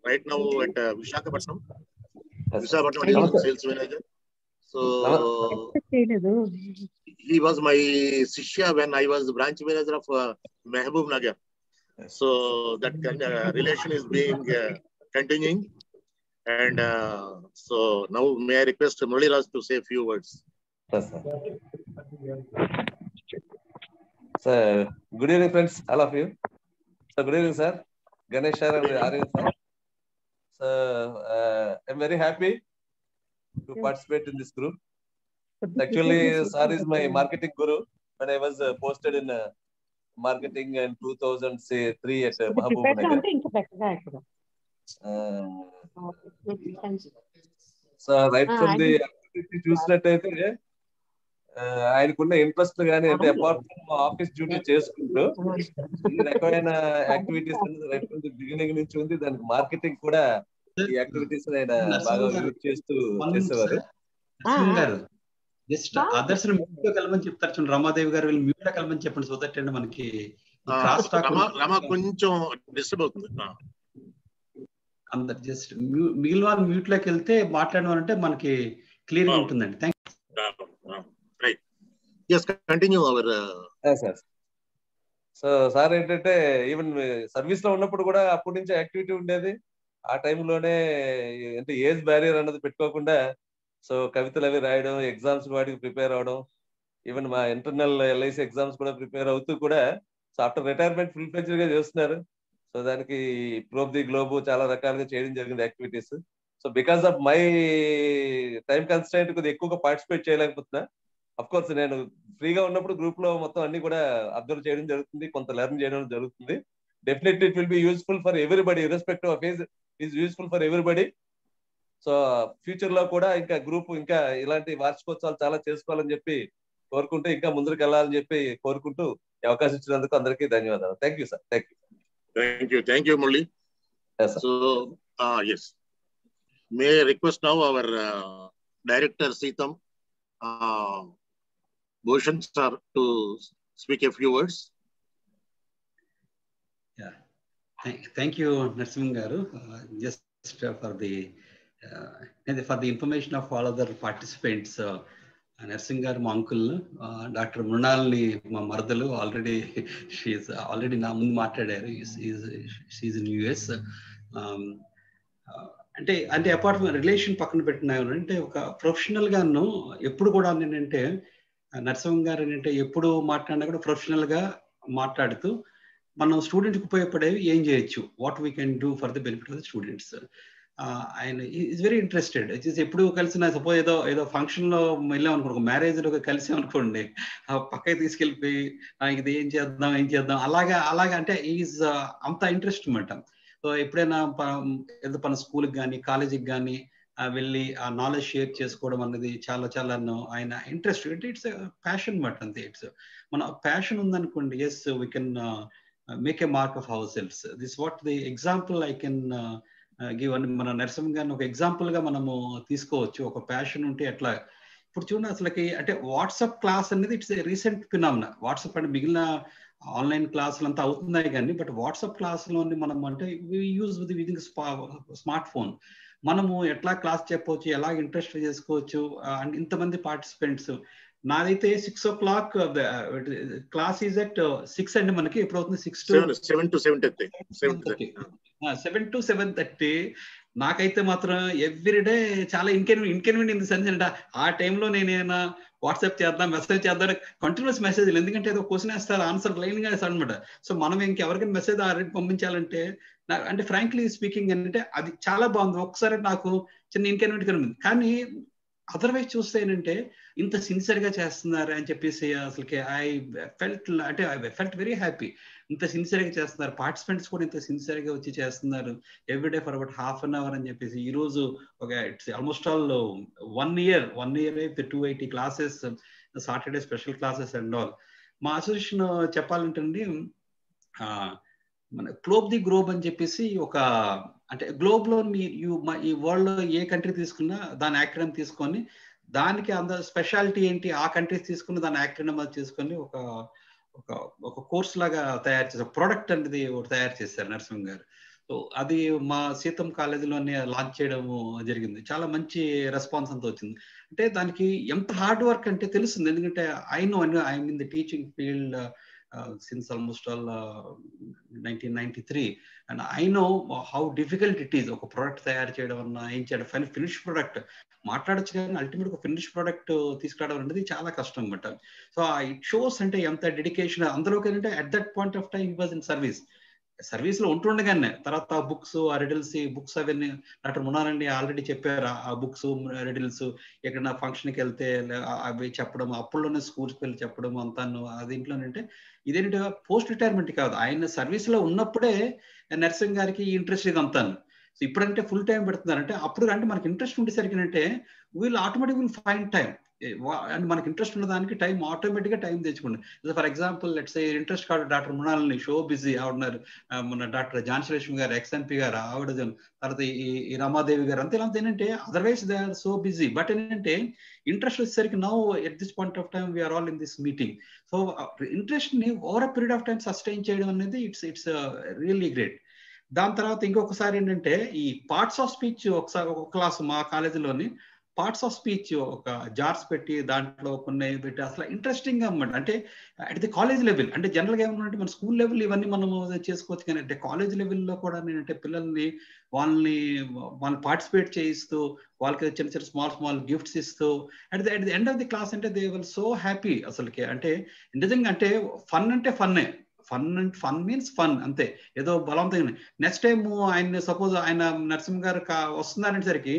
right now at Visakhapatnam. Visakhapatnam he is sales manager. So he was my Shishya when I was branch manager of Mehboob Nagar. So that relation is being continuing. And so now may I request Murali Raj to say a few words. Yes, sir. So good evening, friends, all of you. So good evening, sir. Ganesh sir and Aryan sir. So I'm very happy to participate in this group. Actually, sir is my marketing guru. When I was posted in marketing in 2003 at Mehboob Nagar. So right from the activity చూసినట్టయితే ఆయనకున్న interest గానీ అంటే apart from office duty చేసుకుంటూ ఈ రకమైన activities right from the beginning నుంచి ఉంది. దానికి మార్కెటింగ్ కూడా ఈ యాక్టివిటీస్ ఆయన బాగా యూజ్ చేస్తూ చేసేవారు. జస్ట్ అదర్స్ మ్యూట్ లో కలమని చెప్తారు చూడండి, రమాదేవి గారు వీళ్ళు మ్యూట్ లో కలమని చెప్పండి. సో దట్ అండి మనకి క్రాస్ టాక్ కొంచెం డిస్టర్బ్ అవుతుంది. అందరు జస్ట్ మిగిలిన వాళ్ళు మ్యూట్ లోకి వెళ్తే మాట్లాడడం అంటే మనకి క్లియర్ గా ఉంటుందండి. Thank you. సో సార్ ఏంటంటే ఈవెన్ సర్వీస్ లో ఉన్నప్పుడు కూడా అప్పటి నుంచి యాక్టివిటీ ఉండేది. ఆ టైంలోనే అంటే ఏజ్ బ్యారియర్ అన్నది పెట్టుకోకుండా సో కవితలు అవి రాయడం, ఎగ్జామ్స్ వాటికి ప్రిపేర్ అవడం, ఈవెన్ మా ఇంటర్నల్ ఎల్ఐసి ఎగ్జామ్స్ కూడా ప్రిపేర్ అవుతూ కూడా so after retirement full fledged గా చేస్తున్నారు. సో దానికి ప్రోబ్ ది గ్లోబ్ చాలా రకాలుగా చేయడం జరిగింది activities. So because of my time constraint కొద్దిగా ఎక్కువగా పార్టిసిపేట్ చేయలేకపోతున్నా. అఫ్ కోర్స్ నేను ఫ్రీగా ఉన్నప్పుడు గ్రూప్ లో మొత్తం అన్ని కూడా అబ్జర్వ్ చేయడం జరుగుతుంది, కొంత లెర్న్ చేయడం జరుగుతుంది. Definitely it will be useful for everybody irrespective of age. Is useful for everybody. So future లో కూడా ఇంకా గ్రూప్ ఇంకా ఇలాంటి వార్షికోత్సవాలు చాలా చేసుకోవాలని చెప్పి కోరుకుంటూ ఇంకా ముందుకు వెళ్ళాలని చెప్పి కోరుకుంటూ అవకాశం ఇచ్చినందుకు అందరికీ ధన్యవాదాలు. Thank you sir. Thank you, Murali. Yes, sir. So yes, may I request now our director Seetham Bhushan sir to speak a few words. Yeah, thank you, Narasimhan garu. Just for the information of all other participants. Narasimhan garu మా uncle, doctor మృణాల్ని మా మరదలు. Already she is already నా ముందు మాట్లాడారు. She is in US. అంటే apart from relation పక్కన పెట్టినా అంటే ఒక ప్రొఫెషనల్ గాను ఎప్పుడు కూడా ఏంటంటే నరసింహన్ గారు ఏంటంటే ఎప్పుడు మాట్లాడినా కూడా ప్రొఫెషనల్ గా మాట్లాడుతూ మనం స్టూడెంట్కి ఉపయోగపడేవి ఏం చేయొచ్చు, what we can do for the benefit of the students. ఆయన ఈజ్ వెరీ ఇంట్రెస్టెడ్. ఎప్పుడు కలిసిన సపోజ్ ఏదో ఫంక్షన్ లో వెళ్ళాం అనుకోండి, మ్యారేజ్ లో కలిసాం అనుకోండి, పక్కకి తీసుకెళ్ళిపోయి ఇది ఏం చేద్దాం అలాగా అంటే ఈజ్ అంత ఇంట్రెస్ట్ అనమాట. సో ఎప్పుడైనా ఏదో మన స్కూల్కి కానీ కాలేజీకి కానీ వెళ్ళి ఆ నాలెడ్జ్ షేర్ చేసుకోవడం అన్నది చాలా ఆయన ఇంట్రెస్ట్. ఇట్స్ ప్యాషన్ అనమాట. అంతే. ఇట్స్ మన ప్యాషన్ ఉందనుకోండి, yes we can make a mark of our selfs. This what the example I can give అని మన నరసింహన్ గారిని ఒక ఎగ్జాంపుల్ గా మనము తీసుకోవచ్చు. ఒక ప్యాషన్ ఉంటే ఎట్లా ఇప్పుడు చూడండి అసలుకి అంటే వాట్సాప్ క్లాస్ అనేది ఇట్స్ రీసెంట్ ఫినామినా. వాట్సాప్ అంటే మిగిలిన ఆన్లైన్ క్లాసులు అంతా అవుతున్నాయి కానీ బట్ వాట్సాప్ క్లాసులోని మనం అంటే యూజ్ విత్ స్మార్ట్ ఫోన్ మనము ఎట్లా క్లాస్ చెప్పవచ్చు, ఎలా ఇంట్రెస్ట్ చేసుకోవచ్చు. అండ్ ఇంతమంది పార్టిసిపెంట్స్. నాదైతే 6 o'clock క్లాస్ ఈజ్ అట్ 6 అండి. మనకి ఎప్పుడు అవుతుంది? 7 to 7:30. నాకైతే మాత్రం ఎవ్రీడే చాలా ఇన్కన్వీనియంట్ ఇన్ ద సెన్స్ అంటే ఆ టైంలో నేనైనా వాట్సాప్ చేద్దాం, మెసేజ్ చేద్దాం, కంటిన్యూస్ మెసేజ్లు. ఎందుకంటే ఏదో క్వశ్చన్ వేస్తారు, ఆన్సర్ లైన్ గా వేస్తారు అనమాట. సో మనం ఇంకెవరికైనా మెసేజ్ పంపించాలంటే అంటే ఫ్రాంక్లీ స్పీకింగ్ ఏంటంటే అది చాలా బాగుంది. ఒకసారి నాకు చిన్న ఇన్కన్వీనియంట్ ఉంది. కానీ అదర్వైజ్ చూస్తే ఏంటంటే ఇంత సిన్సియర్ గా చేస్తున్నారు అని చెప్పేసి అసలుకి ఐ ఫెల్ట్ వెరీ హ్యాపీ. ఇంత సిన్సియర్ గా చేస్తున్నారు, పార్టిసిపెంట్స్ కూడా ఇంత సిన్సియర్ గా వచ్చి చేస్తున్నారు everyday for about half an hour అని చెప్పేసి. ఈ రోజు ఒక ఇట్స్ ఆల్మోస్ట్ ఆల్ 1 year అయితే 280 classes, Saturday special classes and all. మా అసోసియేషన్ చెప్పాలంటే మన క్లోబ్ ది గ్లోబ్ అని చెప్పేసి ఒక అంటే గ్లోబ్ లో ఈ వరల్డ్ లో ఏ కంట్రీ తీసుకున్నా దాని యాక్రోనిమ్ తీసుకొని దానికి అంత స్పెషాలిటీ ఏంటి ఆ కంట్రీస్ తీసుకుని దాని యాక్రోనిమ్ తీసుకొని ఒక కోర్స్ లాగా తయారు చేశారు. ప్రోడక్ట్ అనేది తయారు చేశారు నరసింహ గారు. సో అది మా సీతం కాలేజీలోనే లాంచ్ చేయడం జరిగింది. చాలా మంచి రెస్పాన్స్ అంతా వచ్చింది. అంటే దానికి ఎంత హార్డ్ వర్క్ అంటే తెలుస్తుంది. ఎందుకంటే I in the teaching field since almost all 1993 and I know how difficult it is ఒక ప్రోడక్ట్ తయారు చేయడం అన్న ఏం చేయడం ఫినిష్ ప్రోడక్ట్ మాట్లాడచ్చు కానీ అల్టిమేట్ ఒక ఫినిష్ ప్రోడక్ట్ తీసుకురావడం అనేది చాలా కష్టం అన్నమాట. సో ఇట్ షోస్ అంటే ఎంత డెడికేషన్. అందులోకి ఏంటంటే at that point of time he was in service లో ఉంటుండగానే తర్వాత బుక్స్ ఆ రిడిల్స్ బుక్స్ అవన్నీ డాక్టర్ మునారండి ఆల్రెడీ చెప్పారు. ఆ బుక్స్ రిడిల్స్ ఎక్కడైనా ఫంక్షన్కి వెళ్తే అవి చెప్పడం, అప్పుల్లోనే స్కూల్స్కి వెళ్ళి చెప్పడం అంతాను. అది ఇంట్లోనంటే ఇదేంటంటే పోస్ట్ రిటైర్మెంట్ కాదు, ఆయన సర్వీస్ లో ఉన్నప్పుడే నర్సింగ్ గారికి ఇంట్రెస్ట్ ఇది అంతాను. సో ఇప్పుడంటే ఫుల్ టైం పెడుతున్నారంటే అప్పుడు అంటే మనకి ఇంట్రెస్ట్ ఉండేసరికి అంటే వీళ్ళు automatic will find time. And మనకి ఇంట్రెస్ట్ ఉన్న దానికి టైం ఆటోమేటిక్ గా టైం తెచ్చుకోండి. For example let's say interest కాదు డాక్టర్ మృణాలిని షో బిజీ ఆవిడన్నారు, మన డాక్టర్ ఝాన్సీ లక్ష్మి గారు ఎక్స్ఎంపీ గారు ఆవిడ, తర్వాత ఈ రమాదేవి గారు అంతే. ఇలా ఏంటంటే otherwise they are so busy. But ఏంటంటే ఇంట్రెస్ట్ వచ్చేసరికి now at this point of time we are all in this meeting. So interest ని over a period of time sustain చేయడం అనేది ఇట్స్ రియల్లీ గ్రేట్. దాని తర్వాత ఇంకొకసారి ఏంటంటే ఈ పార్ట్స్ ఆఫ్ స్పీచ్ ఒకసారి ఒక క్లాస్ మా కాలేజీలోని పార్ట్స్ ఆఫ్ స్పీచ్ ఒక జార్స్ పెట్టి దాంట్లో కొన్ని పెట్టి అసలు ఇంట్రెస్టింగ్ గా అన్నమాట. అంటే అట్ ది కాలేజ్ లెవెల్ అంటే జనరల్ గా ఏమంటే మన స్కూల్ లెవెల్ ఇవన్నీ మనం చేసుకోవచ్చు, కానీ అంటే కాలేజ్ లెవెల్లో కూడా నేనంటే పిల్లల్ని వాళ్ళని పార్టిసిపేట్ చేయిస్తూ వాళ్ళకి చిన్న చిన్న స్మాల్ గిఫ్ట్స్ ఇస్తూ at the end of the class అంటే దే విల్ సో హ్యాపీ అసలుకి. అంటే నిజంగా అంటే ఫన్ అంటే ఫన్నే. ఫన్ మీన్స్ ఫన్ అంతే, ఏదో బలవంతంగా. నెక్స్ట్ టైం ఆయన సపోజ్ ఆయన నరసింహ గారు వస్తున్నారనేసరికి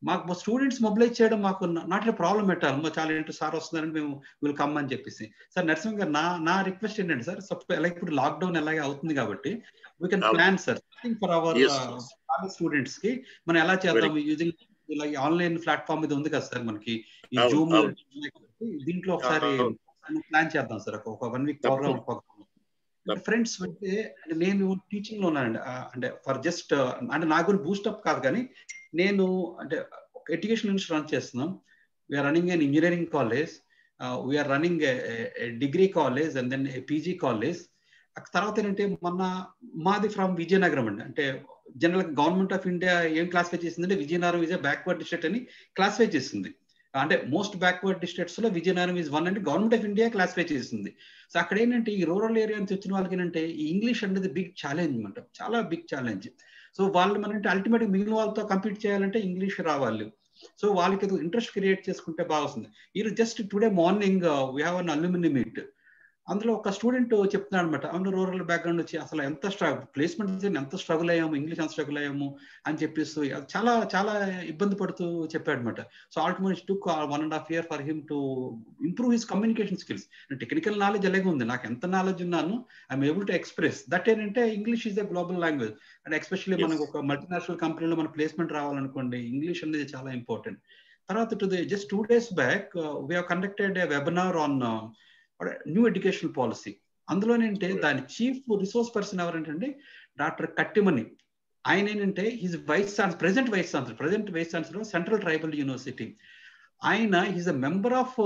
మాకు స్టూడెంట్స్ మొబిలైజ్ చేయడం మాకు నాట్ ఏ ప్రాబ్లం పెట్టాలి. చాలా ఇంట్రెస్ట్ సార్ వస్తున్నారని మేము విల్ కమ్ అని చెప్పేసి. సార్ నరసింహ గారు నా రిక్వెస్ట్ ఏంటంటే సార్ ఎలా ఇప్పుడు లాక్డౌన్ ఎలాగే అవుతుంది కాబట్టి we can plan sir for our students కి మనం ఎలా చేద్దాం యూజింగ్ ఇలా ఆన్లైన్ ప్లాట్ఫామ్ మీద ఉంది కదా సార్ మనకి ఈ జూమ్. దీంట్లో ఒకసారి ప్లాన్ చేద్దాం సార్ ఒక 1 week ప్రోగ్రామ్. ఫ్రెండ్స్ అంటే నేను టీచింగ్ లో ఉన్నానండి. అంటే ఫర్ జస్ట్ అంటే నా గురించి బూస్టప్ కాదు, కానీ నేను అంటే ఎడ్యుకేషన్ నుంచి రన్ చేస్తున్నాం. We are running an engineering college, we are running degree college and then PG college. తర్వాత ఏంటంటే మాది ఫ్రమ్ విజయనగరం అండి. అంటే జనరల్ గవర్నమెంట్ ఆఫ్ ఇండియా ఏం క్లాసిఫై చేసింది అంటే విజయనగరం ఈజ్ బ్యాక్వర్డ్ డిస్ట్రిక్ట్ అని క్లాసిఫై చేసింది. అంటే మోస్ట్ బ్యాక్వర్డ్ డిస్ట్రిక్ట్స్ లో విజయనగరం ఈజ్ 1 అంటే గవర్నమెంట్ ఆఫ్ ఇండియా క్లాసిఫై చేసింది. సో అక్కడ ఏంటంటే ఈ రూరల్ ఏరియా నుంచి వచ్చిన వాళ్ళకి ఏంటంటే ఈ ఇంగ్లీష్ అనేది బిగ్ ఛాలెంజ్ అనమాట, చాలా బిగ్ ఛాలెంజ్. సో వాళ్ళు మన అల్టిమేట్ మిగిలిన వాళ్ళతో కంపీట్ చేయాలంటే ఇంగ్లీష్ రావాలి. సో వాళ్ళకి ఏదో ఇంట్రెస్ట్ క్రియేట్ చేసుకుంటే బాగా వస్తుంది. ఇది just today morning we have an alumni meet. అందులో ఒక స్టూడెంట్ చెప్తున్నాడు అనమాట, అవును రూరల్ బ్యాక్గ్రౌండ్ వచ్చి అసలు ఎంత ప్లేస్మెంట్ ఎంత స్ట్రగుల్ అయ్యాము, ఇంగ్లీష్ ఎంత స్ట్రగుల్ అయ్యాము అని చెప్పేసి చాలా చాలా ఇబ్బంది పడుతూ చెప్పాడు అనమాట. So ultimate took 1.5 years for him to improve his communication skills. Technical knowledge అలాగే ఉంది, నాకు ఎంత నాలెడ్జ్ ఉన్నాను I'm able to express that. ఏంటంటే English is a global language and especially మనకు ఒక మల్టీనేషనల్ కంపెనీలో మన ప్లేస్మెంట్ రావాలనుకోండి ఇంగ్లీష్ అనేది చాలా ఇంపార్టెంట్. తర్వాత just 2 days back we have conducted a webinar on new education policy. అందులోనేంటే దాని చీఫ్ రిసోర్స్ పర్సన్ ఎవరంటే డాక్టర్ కట్టిమణి. ఆయన ఏంటంటే his present vice chancellor central tribal university. ఆయన is a member of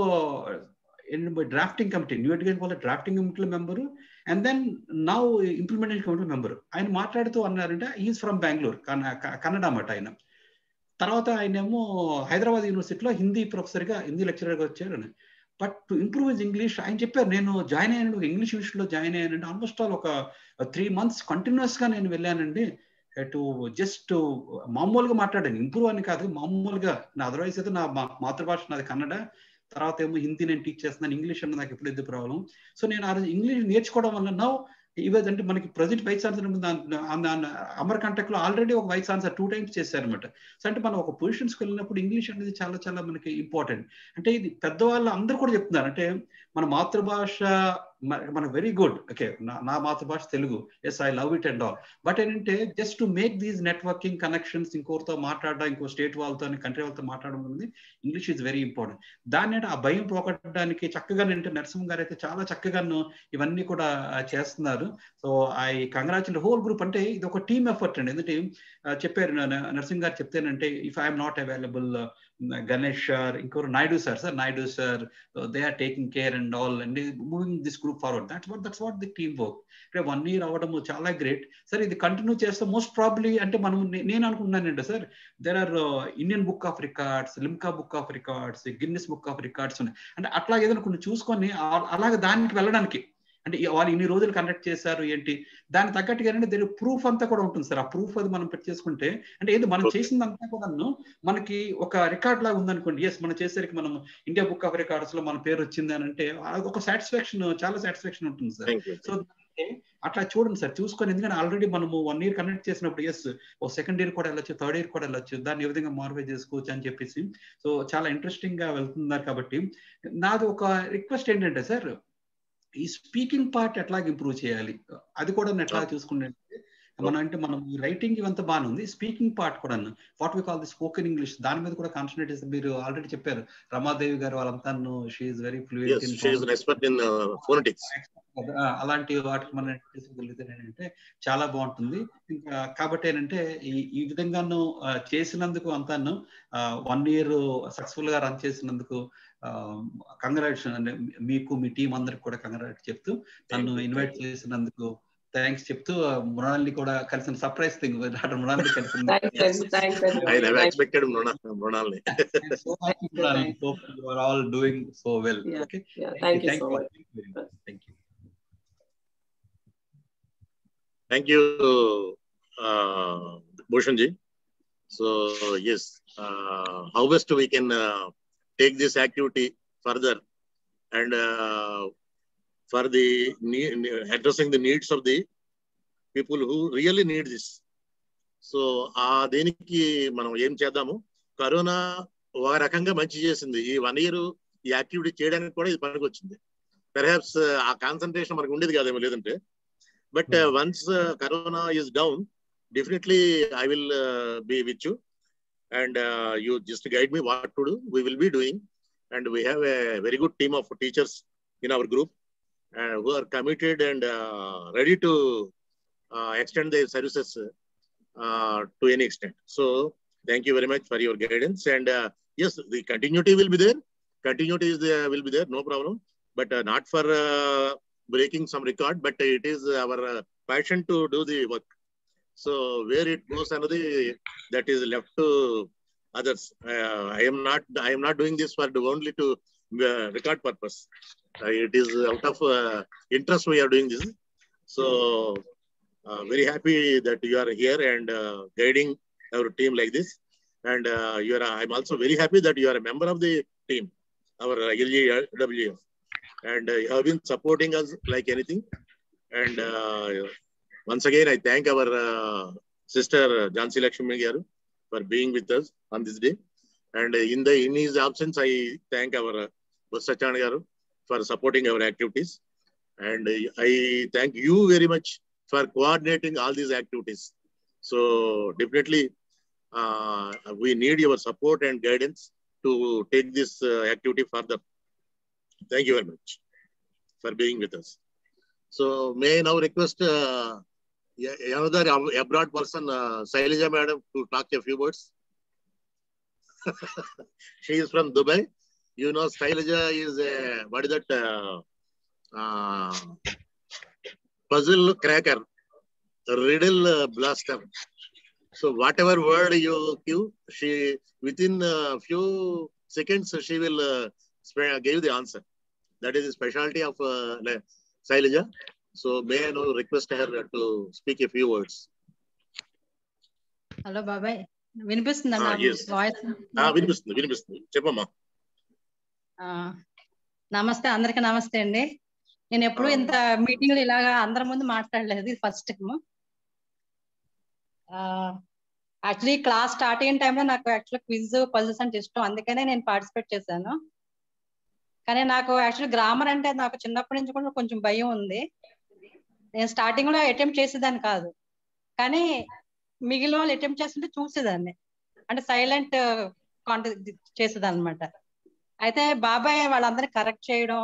drafting committee, new education policy drafting కమిటీలో member and then now implementation committee member. ఆయన మాట్లాడుతూ అన్నారంటే ఈజ్ ఫ్రమ్ బెంగళూరు, కన్నడ అన్నమాట ఆయన. తర్వాత ఆయన ఏమో హైదరాబాద్ యూనివర్సిటీలో హిందీ ప్రొఫెసర్గా హిందీ లెక్చరర్గా వచ్చారు. But to improve his English ఆయన చెప్పారు, నేను జాయిన్ అయ్యాను ఇంగ్లీష్ ఇన్స్టిట్యూట్లో జాయిన్ అయ్యానండి. ఆల్మోస్ట్ ఆల్ ఒక 3 months కంటిన్యూస్ గా నేను వెళ్ళానండి. టు జస్ట్ మామూలుగా మాట్లాడాను, ఇంప్రూవ్ అని కాదు మామూలుగా. నా అదర్వైజ్ అయితే నా మాతృభాష నాది కన్నడ. తర్వాత ఏమో హిందీ నేను టీచ్ చేస్తున్నాను, ఇంగ్లీష్ అంటే నాకు ఎప్పుడు ఎందుకు ప్రాబ్లం. సో నేను ఆ రోజు ఇంగ్లీష్ నేర్చుకోవడం వల్ల నౌ ఇవైతే అంటే మనకి present vice chancellor Amar contact లో ఆల్రెడీ ఒక వైస్ ఛాన్సలర్ 2 times చేశారనమాట. సో అంటే మనం ఒక పొజిషన్స్కి వెళ్ళినప్పుడు ఇంగ్లీష్ అనేది చాలా చాలా మనకి ఇంపార్టెంట్. అంటే ఇది పెద్దవాళ్ళు అందరూ కూడా చెప్తున్నారు, అంటే మన మాతృభాష మన వెరీ గుడ్, ఓకే నా మాతృభాష Telugu, yes I love it and all, but ఏంటంటే just to make these networking connections, ఇంకోరితో మాట్లాడడం, ఇంకో స్టేట్ వాళ్ళతో కంట్రీ వాళ్ళతో మాట్లాడడం అనేది ఇంగ్లీష్ ఈజ్ వెరీ ఇంపార్టెంట్. దాన్ని అంటే ఆ భయం పోగొట్టడానికి చక్కగా అంటే నరసింహ గారు అయితే చాలా చక్కగా ఇవన్నీ కూడా చేస్తున్నారు. So I congratulate whole group. అంటే ఇది ఒక టీమ్ ఎఫర్ట్ అండి. ఎందుకంటే చెప్పారు నరసింహ గారు చెప్తేనంటే if I'm not available Ganesh sir, ఇంకోరు Naidu sir they are taking care and all and moving this group forward. That's what the team work. అంటే 1 year అవ్వడం చాలా గ్రేట్ సార్. ఇది కంటిన్యూ చేస్తే మోస్ట్ ప్రాబ్లీ అంటే మనం నేను అనుకుంటున్నానంటే sir, there are Indian book of records, Limca book of records, Guinness book of records ఉన్నాయి. అంటే అట్లా ఏదైనా కొన్ని చూసుకొని అలాగే దానికి వెళ్ళడానికి, అంటే వాళ్ళు ఇన్ని రోజులు కండక్ట్ చేశారు ఏంటి దానికి తగ్గట్టుగా ఏంటంటే ప్రూఫ్ అంతా కూడా ఉంటుంది సార్. ఆ ప్రూఫ్ అది మనం పెట్టి చేసుకుంటే అంటే ఏదో మనం చేసిందంతా కూడా మనకి ఒక రికార్డ్ లాగా ఉందనుకోండి, ఎస్ మనం చేసేసరికి మనం ఇండియా బుక్ ఆఫ్ రికార్డ్స్ లో మన పేరు వచ్చింది అని అంటే ఒక సాటిస్ఫాక్షన్, చాలా సాటిస్ఫాక్షన్ ఉంటుంది సార్. సో అట్లా చూడండి సార్, చూసుకొని. ఎందుకంటే ఆల్రెడీ మనము 1 year కండక్ట్ చేసినప్పుడు ఎస్ ఓ 2nd year కూడా వెళ్ళొచ్చు, 3rd year కూడా వెళ్ళొచ్చు, దాన్ని ఏ విధంగా మాడిఫై చేసుకోవచ్చు అని చెప్పేసి సో చాలా ఇంట్రెస్టింగ్ గా వెళ్తున్నారు. కాబట్టి నాది ఒక రిక్వెస్ట్ ఏంటంటే సార్, ఈ స్పీకింగ్ పార్ట్ ఎట్లాగ ఇంప్రూవ్ చేయాలి అది కూడా ఎట్లా చూసుకుంటే మనం రైటింగ్ ఇవంతా బాగానే ఉంది, స్పీకింగ్ పార్ట్ కూడా what we call the spoken English దాని మీద కూడా కాన్సన్ట్రేట్ చేస్తే, మీరు ఆల్రెడీ చెప్పారు రమాదేవి గారు వాళ్ళంతా she is very fluent in phonetics, అలాంటి వాటికి మనం చేసుకోగలిగితే ఏంటంటే చాలా బాగుంటుంది. ఇంకా కాబట్టి ఏంటంటే ఈ విధంగాను చేసినందుకు అంతాను 1 year సక్సెస్ఫుల్ గా రన్ చేసినందుకు కంగ్రాచులేషన్ అండి మీకు, మీ టీం అందరికి కూడా కంగ్రాచులేట్ చెప్తూ, నన్ను ఇన్వైట్ చేసినందుకు థ్యాంక్స్ చెప్తూ, మృణాల్ని కూడా కలిసిన సర్ప్రైజ్ థింగ్ డాక్టర్ మృణాల్ని కలిసిన all doing so well. Okay, thank you Bhushan ji. So yes, how best we can take this activity further and for the addressing the needs of the people who really need this. So దేనికి మనం ఏం చేద్దాము, corona ఒక రకంగా మంచి చేసింది. ఈ 1 year ఈ యాక్టివిటీ చేయడానికి కూడా ఇది పనికి వచ్చింది. పెర్హాప్స్ ఆ కాన్సన్ట్రేషన్ మనకు ఉండేది కాదేమో లేదంటే. But once corona is down, definitely I will be with you and you just guide me what to do. We will be doing, and we have a very good team of teachers in our group who are committed and ready to extend their services to any extent. So thank you very much for your guidance, and yes, the continuity will be there. Continuity will be there, no problem, but not for breaking some record, but it is our passion to do the work. So where it goes another, that is left to others. I am not doing this for only to record purpose. It is out of interest we are doing this. So very happy that you are here and guiding our team like this. And I'm also very happy that you are a member of the team, our LGWF, and you have been supporting us like anything. And once again, I thank our sister Jhansi Lakshmi garu for being with us on this day. And in his absence, I thank our Sachana garu for supporting our activities. And I thank you very much for coordinating all these activities. So definitely, we need your support and guidance to take this activity further. Thank you very much for being with us. So may I now request another abroad person, Shailaja madam, to talk a few words. She is from Dubai. You know, Shailaja is what is that? Puzzle cracker, riddle blaster. So whatever word you give, she within a few seconds she will give the answer. That is the specialty of Shailaja. So may I now request her to speak a few words. Hello, Babai. వినిపిస్తుందా నా yes. Voice? వినిపిస్తుంది. చెప్పమ్మా. నమస్తే, అందరికి నమస్తే అండి. నేను ఎప్పుడు ఇంత మీటింగ్లు ఇలాగా అందరి ముందు మాట్లాడలేదు, ఇది first time. Actually class start అయిన టైంలో నాకు యాక్చువల్లీ క్విజ్ పజిల్స్ అంటే ఇష్టం, అందుకనే నేను పార్టిసిపేట్ చేశాను. కానీ నాకు యాక్చువల్లీ గ్రామర్ అంటే నాకు చిన్నప్పటి నుంచి కూడా కొంచెం భయం ఉంది. నేను స్టార్టింగ్ లో అటెంప్ట్ చేసేదాన్ని కాదు, కానీ మిగిలిన వాళ్ళు అటెంప్ట్ చేస్తుంటే చూసేదాన్ని, అంటే సైలెంట్ చేసేదాన్ని అనమాట. అయితే బాబాయ్ వాళ్ళందరినీ కరెక్ట్ చేయడం,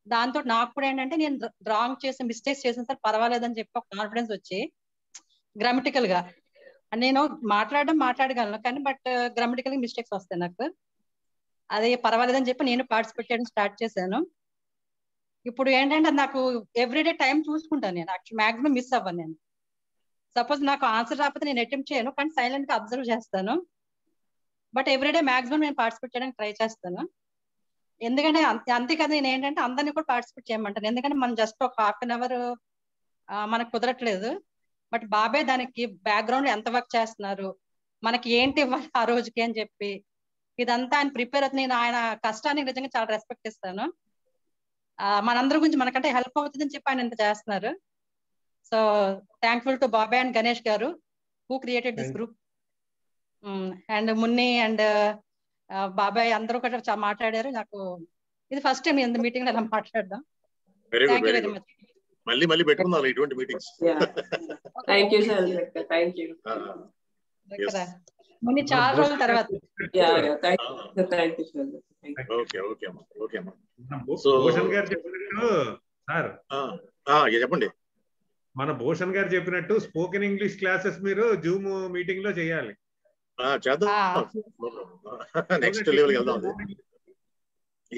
దాంతో నాకు కూడా ఏంటంటే నేను రాంగ్ చేసి మిస్టేక్స్ చేసిన సార్ పర్వాలేదని చెప్పి ఒక కాన్ఫిడెన్స్ వచ్చి గ్రామటికల్ గా నేను మాట్లాడగలను, కానీ బట్ గ్రామటికల్ మిస్టేక్స్ వస్తాయి నాకు. అది పర్వాలేదని చెప్పి నేను పార్టిసిపేట్ చేయడం స్టార్ట్ చేశాను. ఇప్పుడు ఏంటంటే నాకు ఎవ్రీడే టైం చూసుకుంటాను, నేను యాక్చువల్ మాక్సిమం మిస్ అవ్వను. నేను సపోజ్ నాకు ఆన్సర్ రాకపోతే నేను అటెంప్ట్ చేయను, కానీ సైలెంట్ గా అబ్జర్వ్ చేస్తాను. బట్ ఎవ్రీడే మాక్సిమం నేను పార్టిసిపేట్ చేయడానికి ట్రై చేస్తాను. ఎందుకంటే అంతే కదా, నేను ఏంటంటే అందరినీ కూడా పార్టిసిపేట్ చేయమంటాను. ఎందుకంటే మనం జస్ట్ ఒక హాఫ్ అన్ అవర్ మనకు కుదరట్లేదు. బట్ బాబాయ్ దానికి బ్యాక్గ్రౌండ్ ఎంత వర్క్ చేస్తున్నారు, మనకి ఏంటి ఇవ్వాలి ఆ రోజుకి అని చెప్పి ఇదంతా ఆయన ప్రిపేర్ అవుతుంది. నేను ఆయన కష్టానికి నిజంగా చాలా రెస్పెక్ట్ ఇస్తాను. మనందరి గురించి మనకంటే హెల్ప్ అవుతుందని చెప్పి ఆయన ఇంత చేస్తున్నారు. సో థ్యాంక్ఫుల్ టు బాబాయ్ అండ్ గణేష్ గారు who created this group. And Munni and బాబాయ్ అందరూ కూడా మాట్లాడారు. నాకు ఇది ఫస్ట్ టైం ఇంత మీటింగ్ లో ఇలా మాట్లాడదాం. Thank you very much. మళ్ళీ పెట్టుకుందాం ఇటువంటి meetings. Thank you sir, thank you. Munni చాలా రోజుల తర్వాత. చెప్పండి. మన భూషణ్ గారు చెప్పినట్టు స్పోకెన్ ఇంగ్లీష్ క్లాసెస్ మీరు జూమ్ మీటింగ్ లో చేయాలి. నెక్స్ట్ లెవెల్ వెళ్దాం.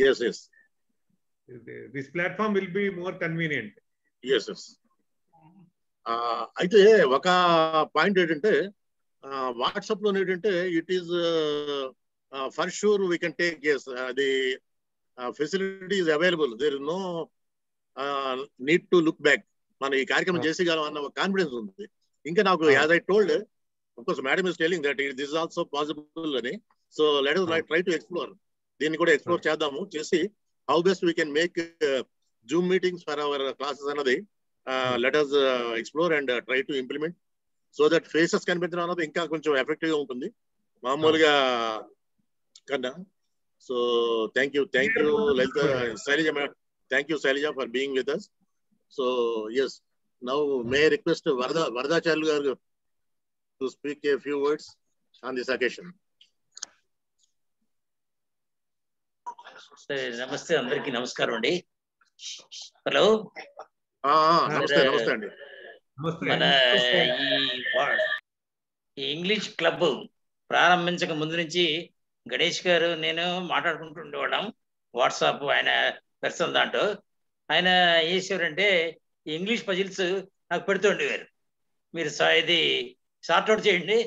yes yes this platform will be more convenient. yes yes అయితే ఒక పాయింట్ ఏంటంటే వాట్సాప్ లో ఏంటంటే it is for sure we can take the facility is available, there is no need to look back. మనం ఈ కార్యక్రమం చేసేయగలం అన్న ఒక కాన్ఫిడెన్స్ ఉంది. ఇంకా నాకు as I told, of course madam is telling that this is also possible ani, so let us try to explore దీన్ని కూడా ఎక్స్ప్లోర్ చేద్దాము, చేసి how best we can make zoom meetings for our classes అన్నది let us explore and try to implement so that faces కనిపించడం అన్నది ఇంకా కొంచెం effective గా ఉంటుంది మామూలుగా కన్నా. So thank you Lalitha, Shailaja, thank you Shailaja for being with us. సో yes, now may I request Varadacharyulu garu to speak a few words on this occasion. నమస్తే, అందరికి నమస్కారం అండి. హలో, నమస్తే అండి. మన ఈ ఇంగ్లీష్ క్లబ్ ప్రారంభించక ముందు నుంచి గణేష్ గారు నేను మాట్లాడుకుంటుండేవాళ్ళం వాట్సాప్, ఆయన పర్సనల్ దాంట్లో. ఆయన ఏం చేసేవారంటే ఇంగ్లీష్ పజిల్స్ నాకు పెడుతుండేవారు, మీరు ఇది షార్ట్ అవుట్ చేయండి,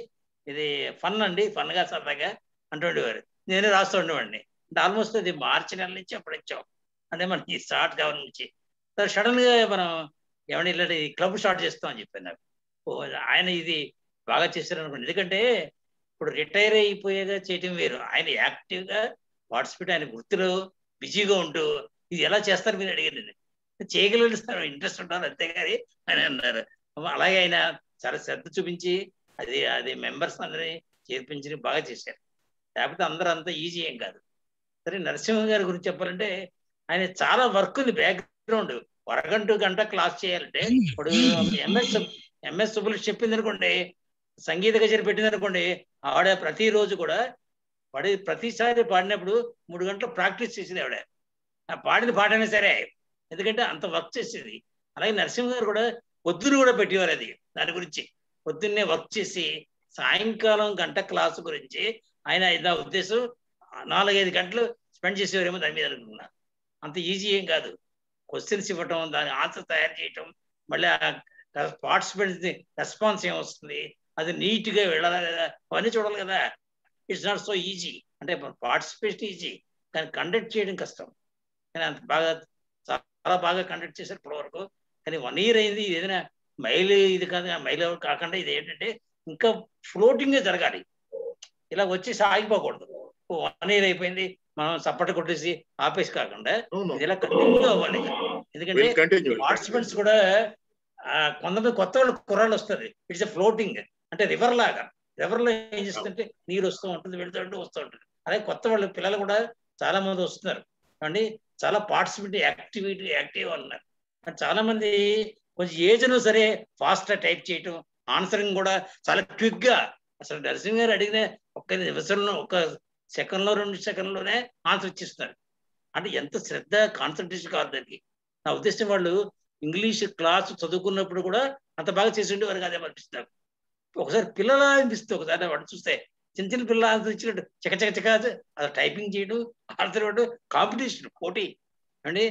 ఇది ఫన్ అండి, ఫన్గా సరదాగా అంటుండేవారు. నేనే రాస్తూ ఉండేవాడిని. అంటే ఆల్మోస్ట్ అది మార్చి నెల నుంచి అప్పుడు ఇచ్చాం, అంటే మనకి స్టార్ట్ కావాలి నుంచి. సడన్ గా మనం ఏమన్నా ఇలాంటి క్లబ్ స్టార్ట్ చేస్తాం అని చెప్పాను నాకు. ఆయన ఇది బాగా చేశారు అనుకోండి, ఎందుకంటే ఇప్పుడు రిటైర్ అయిపోయేగా చేయటం వేరు, ఆయన యాక్టివ్ గా పార్టిసిపేట్, ఆయన వృత్తిలో బిజీగా ఉంటూ ఇది ఎలా చేస్తారు మీరు అడిగారు. నేను చేయగలుగుతారు, ఇంట్రెస్ట్ ఉంటారు అంతేగాని అని అన్నారు. అలాగే ఆయన చాలా శ్రద్ధ చూపించి అది మెంబర్స్ అందరినీ చేర్పించి బాగా చేశారు. లేకపోతే అందరూ అంతా ఈజీ ఏం కాదు. సరే, నరసింహ గారి గురించి చెప్పాలంటే ఆయన చాలా వర్క్ ఉంది బ్యాక్గ్రౌండ్. గంట క్లాస్ చేయాలంటే ఇప్పుడు ఎంఎస్ సుబ్బులు చెప్పింది అనుకోండి, సంగీత కచేరీ పెట్టింది అనుకోండి, ఆవిడ ప్రతిరోజు కూడా ప్రతిసారి పాడినప్పుడు 3 గంటలు ప్రాక్టీస్ చేసేది ఆవిడ. పాడిన పాటైనా సరే, ఎందుకంటే అంత వర్క్ చేసేది. అలాగే నరసింహ గారు కూడా పొద్దున కూడా పెట్టేవారు అది, దాని గురించి పొద్దున్నే వర్క్ చేసి సాయంకాలం గంట క్లాసు గురించి ఆయన నా ఉద్దేశం 4-5 గంటలు స్పెండ్ చేసేవారేమో దాని మీద అనుకున్నా. అంత ఈజీ ఏం కాదు. క్వశ్చన్స్ ఇవ్వటం, దాని ఆన్సర్ తయారు చేయటం, మళ్ళీ పార్టిసిపెంట్స్ రెస్పాన్స్ ఏమొస్తుంది, అది నీట్గా వెళ్ళాలి కదా, అవన్నీ చూడాలి కదా. It's not so easy. అంటే పార్టిసిపేషన్ ఈజీ, కానీ కండక్ట్ చేయడం కష్టం. కానీ అంత బాగా, చాలా బాగా కండక్ట్ చేశారు ఇప్పటి వరకు. కానీ 1 year అయింది. ఏదైనా మైల్ ఇది కాదు, మైల్ కాకుండా ఇది ఏంటంటే ఇంకా ఫ్లోటింగ్ గా జరగాలి, ఇలా వచ్చేసి ఆగిపోకూడదు. 1 year అయిపోయింది, మనం చప్పట కొట్టేసి ఆపేసి కాకుండా ఇది ఇలా కంటిన్యూ అవ్వాలి. ఎందుకంటే పార్టిసిపెంట్స్ కూడా కొంతమంది కొత్త వాళ్ళు కుర్రాళ్ళు వస్తుంది. ఇట్స్ ఎ ఫ్లోటింగ్, అంటే రివర్ లాగా. రివర్ లో ఏం చేస్తుంటే నీరు వస్తూ ఉంటుంది, వెళ్తూ వస్తూ ఉంటుంది. అలాగే కొత్త వాళ్ళు పిల్లలు కూడా చాలా మంది వస్తున్నారు అండి. చాలా పార్టిసిపేట్ యాక్టివ్ ఉన్నారు. చాలా మంది కొంచెం ఏజ్ అయినా సరే ఫాస్ట్ గా టైప్ చేయటం, ఆన్సరింగ్ కూడా చాలా క్విక్ గా. అసలు నరసింహ గారు అడిగిన ఒక్క నిమిషంలో, ఒక సెకండ్ లో 2 సెకండ్లోనే ఆన్సర్ ఇచ్చిస్తున్నారు. అంటే ఎంత శ్రద్ధ, కాన్సన్ట్రేషన్ కావాలి దానికి. నా ఉద్దేశం వాళ్ళు ఇంగ్లీష్ క్లాస్ చదువుకున్నప్పుడు కూడా అంత బాగా చేసి ఉండేవారు కాదే అనిపిస్తున్నారు. ఒకసారి పిల్లల అనిపిస్తుంది, ఒకసారి వాడు చూస్తే చిన్న చిన్న పిల్లలు ఆన్సర్ ఇచ్చినట్టు చక అది టైపింగ్ చేయడం, ఆన్సర్ ఇవ్వడం, కాంపిటీషన్, పోటీ అండి.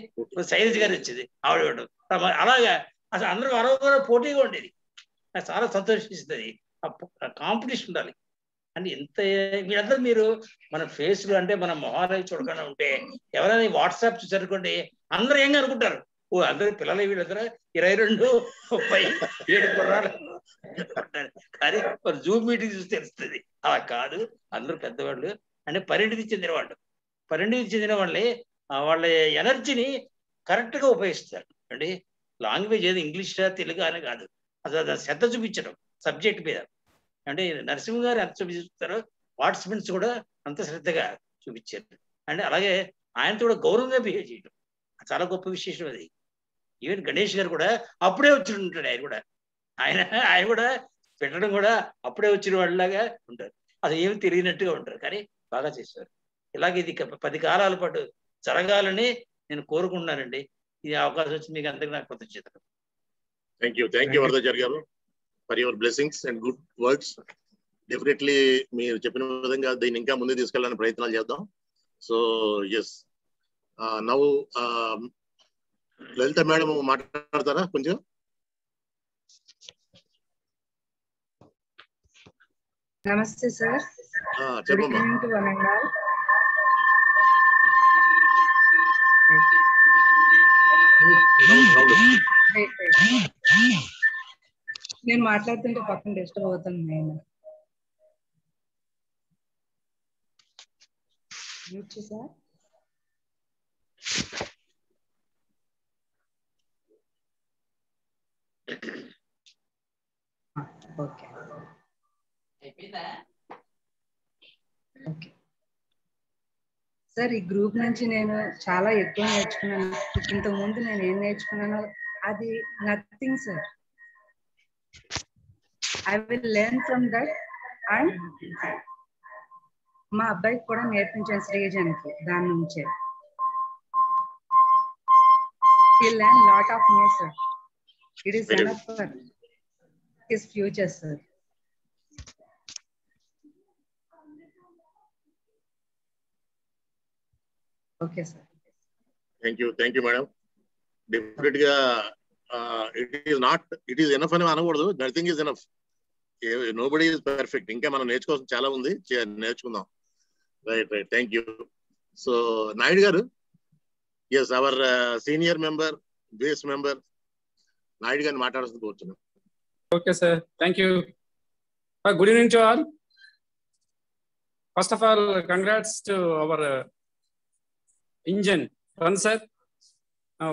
శైలజ్ గారు వచ్చేది, ఆవిడ ఇవ్వడం, అలాగా అసలు అందరూ వరవ పోటీగా ఉండేది. నాకు చాలా సంతోషిస్తుంది. కాంపిటీషన్ ఉండాలి అంటే ఎంత. మీరందరూ మీరు మన ఫేస్లు అంటే మన మొహాలు చూడకుండా ఉంటే ఎవరైనా వాట్సాప్ చూసారనుకోండి, అందరూ ఏం అనుకుంటారు, ఓ అందరూ పిల్లలు వీళ్ళందరూ 22, 30, 7 కుర్రాలు. కానీ మరి జూమ్ మీటింగ్ చూసి తెలుస్తుంది అలా కాదు. అందరూ పెద్దవాళ్ళు అంటే పరిణితి చెందిన వాళ్ళు. పరిణితి చెందిన వాళ్ళే వాళ్ళ ఎనర్జీని కరెక్ట్ గా ఉపయోగిస్తారు అండి. లాంగ్వేజ్ ఏది ఇంగ్లీషా తెలుగు అని కాదు, అసలు శ్రద్ధ చూపించడం సబ్జెక్ట్ మీద. అంటే నరసింహ గారు ఎంత చూపిస్తారో పార్టిసిపెంట్స్ కూడా అంత శ్రద్ధగా చూపించారు. అంటే అలాగే ఆయనతో కూడా గౌరవంగా బిహేవ్ చేయడం చాలా గొప్ప విశేషం అది. ఈవెన్ గణేష్ గారు కూడా అప్పుడే వచ్చి ఉంటాడు. ఆయన కూడా పెట్టడం కూడా అప్పుడే వచ్చిన వాళ్ళలాగా ఉంటారు. అది ఏమి తెలియనట్టుగా ఉంటారు, కానీ బాగా చేశారు. ఇలాగే ఇది 10 కాలాల పాటు జరగాలని నేను కోరుకుంటున్నానండి. ఇది అవకాశం వచ్చి మీకు అందరికీ నాకు కృతజ్ఞతలు. థ్యాంక్ యూ వరదాచారి గారు for your blessings and good words. Definitely మీరు చెప్పిన విధంగా దీన్ని ఇంకా ముందుకు తీసుకెళ్ళడానికి ప్రయత్నాలు చేద్దాం. సో ఎస్, నౌ లలిత మేడం మాట్లాడతారా కొంచెం? నమస్తే సార్. చెప్పమ్మా. నేను మాట్లాడుతుంటే పక్కన డిస్టర్బ్ అవుతాను. నేను మ్యూట్ చేసా. ఓకే సార్, ఈ గ్రూప్ నుంచి నేను చాలా ఎక్కువ నేర్చుకున్నాను. ఇంతకు ముందు నేను ఏం నేర్చుకున్నానో అది nothing sir. I will learn from that. And మా అబ్బాయికి కూడా నేర్పించాను శ్రీజన్కి దాని నుంచే. He'll learn lot of more, sir. It is enough for his future, sir. Okay, sir. Thank you, madam. Definitely, it is enough అని అనకూడదు. Nothing is enough. Nobody is perfect. ఇంకా మనం నేర్చుకోవాల్సిన చాలా ఉంది, నేర్చుకుందాం. Right. Thank you. So Naidu garu, yes, our senior member, base member Naidu గారిని మాట్లాడాల్సింది కోరుతున్నాను. Okay sir, thank you. Good evening to all. First of all, congrats to our engine run sir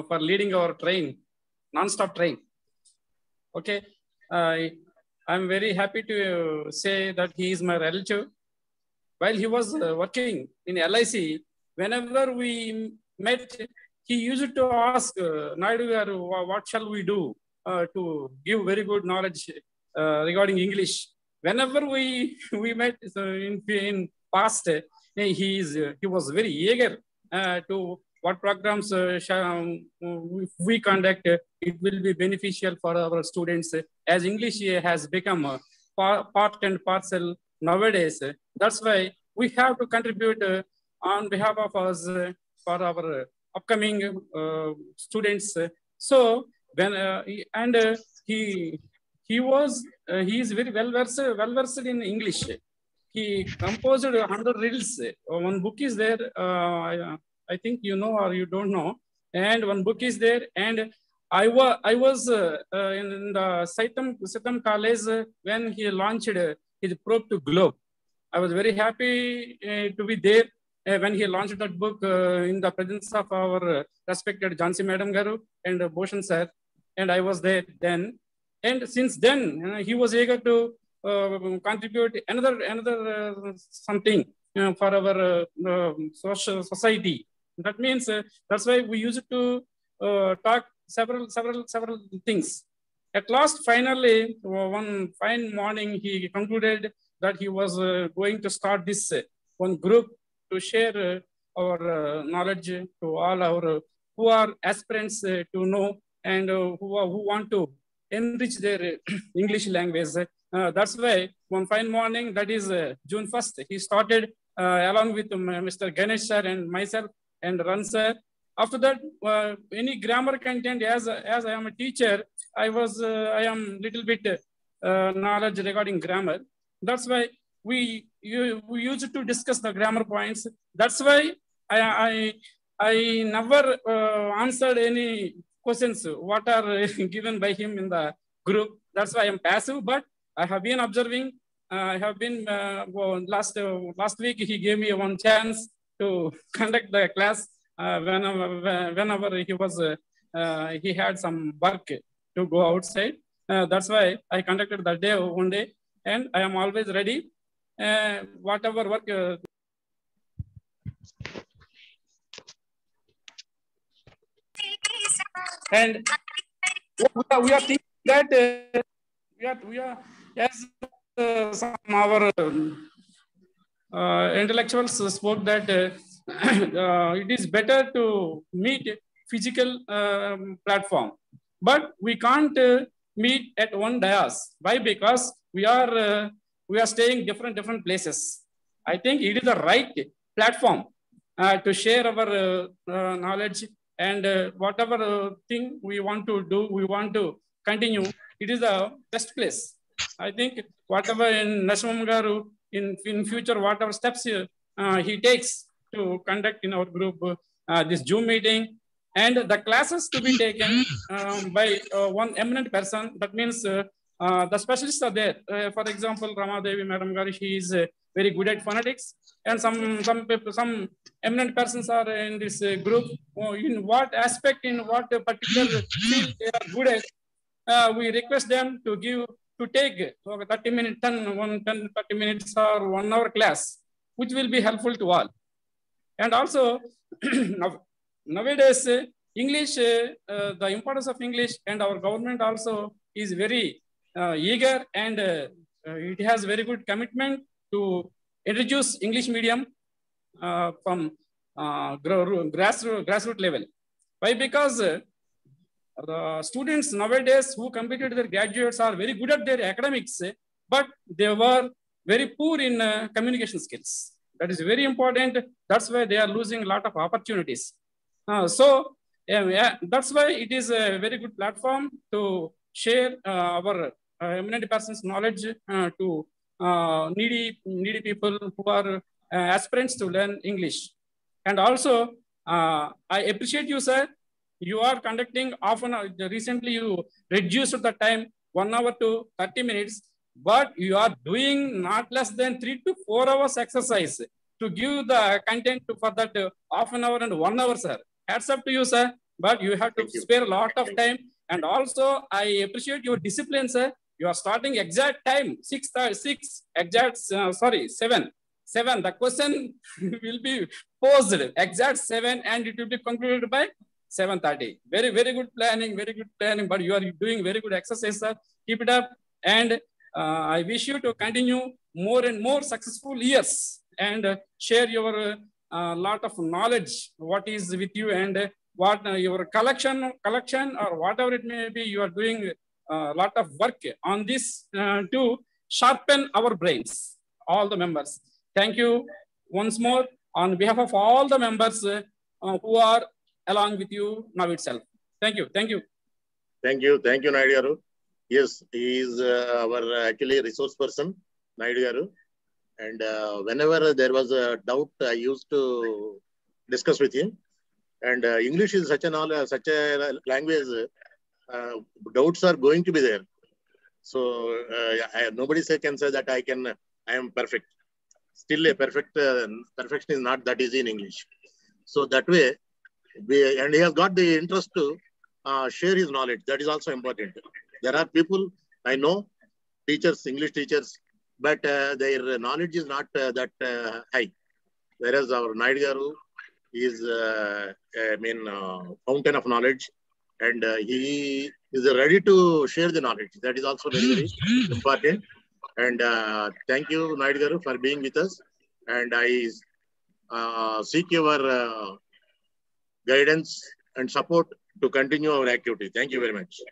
for leading our train, non-stop train. Okay, I'm very happy to say that he is my relative. While he was working in LIC, whenever we met, he used to ask Naidu garu, what shall we do to give very good knowledge regarding English. Whenever we met in past, he was very eager to what programs we conduct. It will be beneficial for our students, as English has become part and parcel nowadays. That's why we have to contribute on behalf of us for our upcoming students. So when he is very well versed in English. He composed 100 riddles. One book is there. I think you know or you don't know. And one book is there. And I was in the Saitam College when he launched his probe to globe. I was very happy to be there. when he launched that book in the presence of our respected Jansi Madam Garu and Bhushan sir, and I was there then. And since then, he was eager to contribute another something for our social society. That means that's why we used to talk several things. At last, finally, one fine morning, he concluded that he was going to start this one group to share our knowledge to all our who are aspirants to know and who want to enrich their English language. That's why one fine morning, that is June 1st, he started along with Mr. Ganesh sir and myself and Ran sir. After that, any grammar content, as I am a teacher, I am little bit knowledge regarding grammar. That's why we used to discuss the grammar points. That's why I never answered any questions what are given by him in the group. That's why I am passive, but I have been observing. I have been last week he gave me one chance to conduct the class. Whenever he was, he had some work to go outside. That's why I conducted that day one day, and I am always ready. Whatever work. And we are thinking that we are as some our intellectuals spoke that. It is better to meet physical platform, but we can't meet at one dais. Why? Because we are staying different places. I think it is the right platform to share our knowledge and whatever thing we want to do, we want to continue. It is the best place. I think whatever in Narasimham Garu in future, whatever steps he takes to conduct in our group this Zoom meeting and the classes to be taken by one eminent person. That means the specialists are there. For example, Ramadevi Madam Garu, she is very good at phonetics, and some eminent persons are in this group. In what aspect, in what particular field they are good at, we request them to take 30 minutes or 1 hour class, which will be helpful to all. And also, nowadays, English, the importance of English, and our government also is very eager, and it has very good commitment to introduce English medium from grassroots level. Why? Because the students nowadays who completed their graduates are very good at their academics, but they were very poor in communication skills. That is very important. That's why they are losing a lot of opportunities. That's why it is a very good platform to share our eminent persons' knowledge to needy people who are aspirants to learn English. And also, I appreciate you, sir. You are conducting often. Recently, you reduced the time 1 hour to 30 minutes. But you are doing not less than 3 to 4 hours exercise to give the content for that half an hour and 1 hour, sir. Hats up to you, sir. But you have to spare a lot of time. And also, I appreciate your discipline, sir. You are starting exact time, 7. The question will be posed exact 7, and it will be concluded by 7:30. Very good planning, But you are doing very good exercise, sir. Keep it up. And I wish you to continue more and more successful years and share your lot of knowledge, what is with you, and what your collection or whatever it may be. You are doing a lot of work on this to sharpen our brains, all the members. Thank you once more on behalf of all the members who are along with you now itself. Thank you. Thank you, Naidu Garu. Yes, he is our actually resource person, Naidu Garu. And whenever there was a doubt, I used to discuss with him. And English is such a language, doubts are going to be there. So nobody can say that I am perfect. still a perfection is not that easy in English. So that way, and he has got the interest to share his knowledge. That is also important. There are people I know, teachers, English teachers, but their knowledge is not that high. Whereas our Naidu Garu is, fountain of knowledge, and he is ready to share the knowledge. That is also very, very important. And thank you, Naidu Garu, for being with us. And I seek your guidance and support to continue our activity. Thank you very much.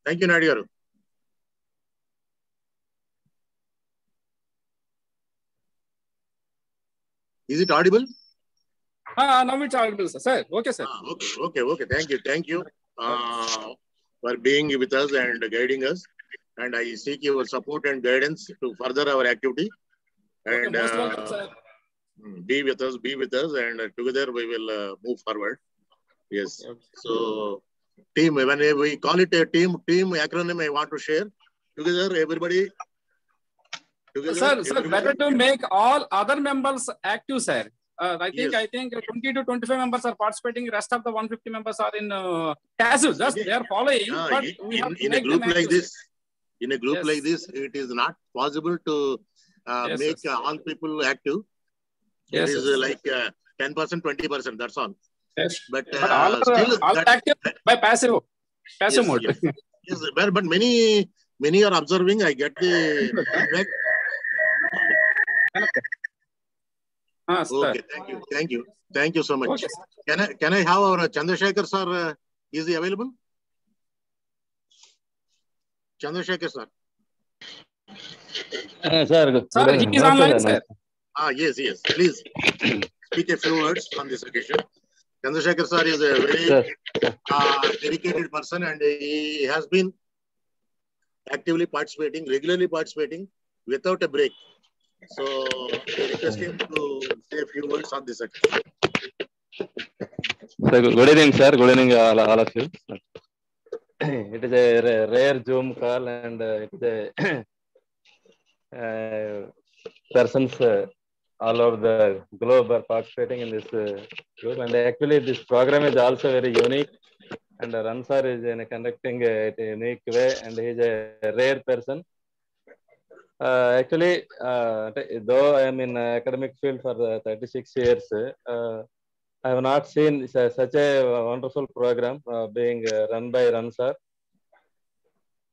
Thank you, Naidu Garu. Is it audible? Now it's audible, sir. Okay, sir. Okay. Thank you for being with us and guiding us. And I seek your support and guidance to further our activity. And most welcome, sir. Be with us, and together we will move forward. Yes. Okay. So, team, when we call it a team acronym, I want to share together, everybody. Together, sir, better to make all other members active, sir. I think 20 to 25 members are participating. Rest of the 150 members are in passive. Just they are following. But we have to in a group like this, like this, it is not possible to make all people active. It is like 10%, 20%. That's all. Yes. But all are active by passive mode. Yes, but many are observing. I get the feedback. Okay, thank you so much. Okay. Can I have our Chandrasekhar sir? Is he available? Chandrasekhar sir. Sir, he is online, sir. Yes. Please speak a few words on this occasion. Chandrasekhar sir is a very dedicated person, and he has been actively participating, regularly participating without a break. So I request him to say a few words on this occasion. So, good evening, sir. Good evening, all of you. It is a rare Zoom call, and it is a persons all over the globe are participating in this group. And actually, this program is also very unique. And Ran sir is conducting it in a unique way, and he is a rare person. Actually, though I am in academic field for 36 years, I have not seen such a wonderful program being run by Ran sir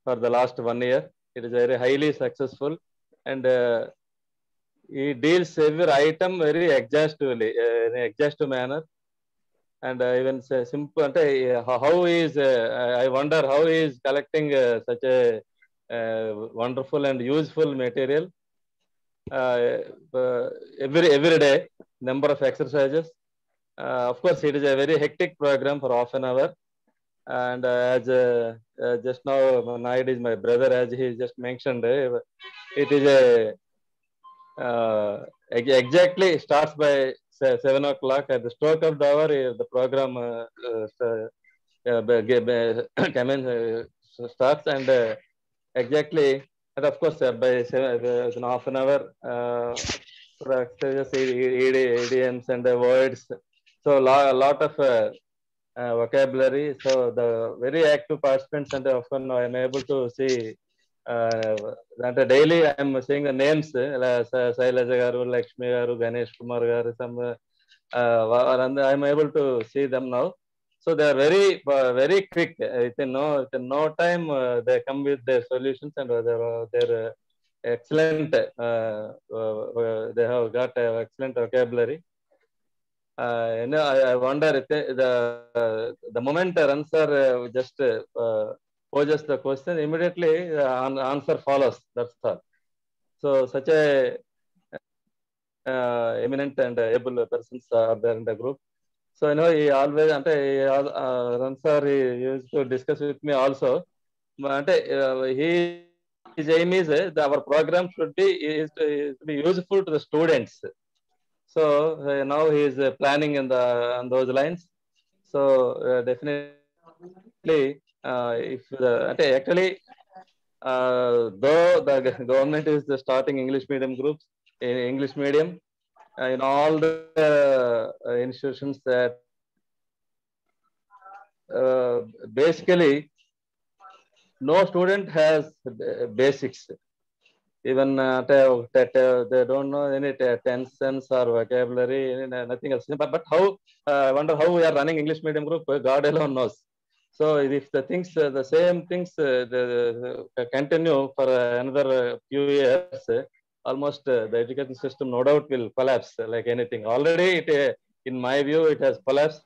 for the last 1 year. It is very highly successful, and he deals every item very exhaustively, in an exhaustive manner. And even simple, how is I wonder how he is collecting such a wonderful and useful material every day, number of exercises. Of course, it is a very hectic program for half an hour. And as just now, Naidu is my brother, as he just mentioned, it is exactly starts by 7 o'clock. At the stroke of the hour, the program starts, and exactly, and of course, by half an hour, idioms and words. So a lot of vocabulary. So the very active participants, and often I am able to see that daily I am seeing the names, Sailaja Garu, Lakshmi Garu, Ganesh Kumar Garu, some and I am able to see them now. So they are very quick. Within no time, they come with their solutions, and they're excellent. They have got excellent vocabulary. I wonder if the moment Ran sir just poses the question, immediately the answer follows. That's all. So such a eminent and able persons are there in the group. So he always, Ran sir, he used to discuss with me also. అంటే his aim is our program should be useful to the students. So now he is planning on those lines. So definitely if actually though the government is starting English medium groups, English medium in all the institutions, that basically no student has basics. Even they don't know any tenses or vocabulary, nothing else. But how, I wonder how we are running English medium group, God alone knows. So if the things, the same things continue for another few years, almost the education system no doubt will collapse like anything. Already in my view, it has collapsed,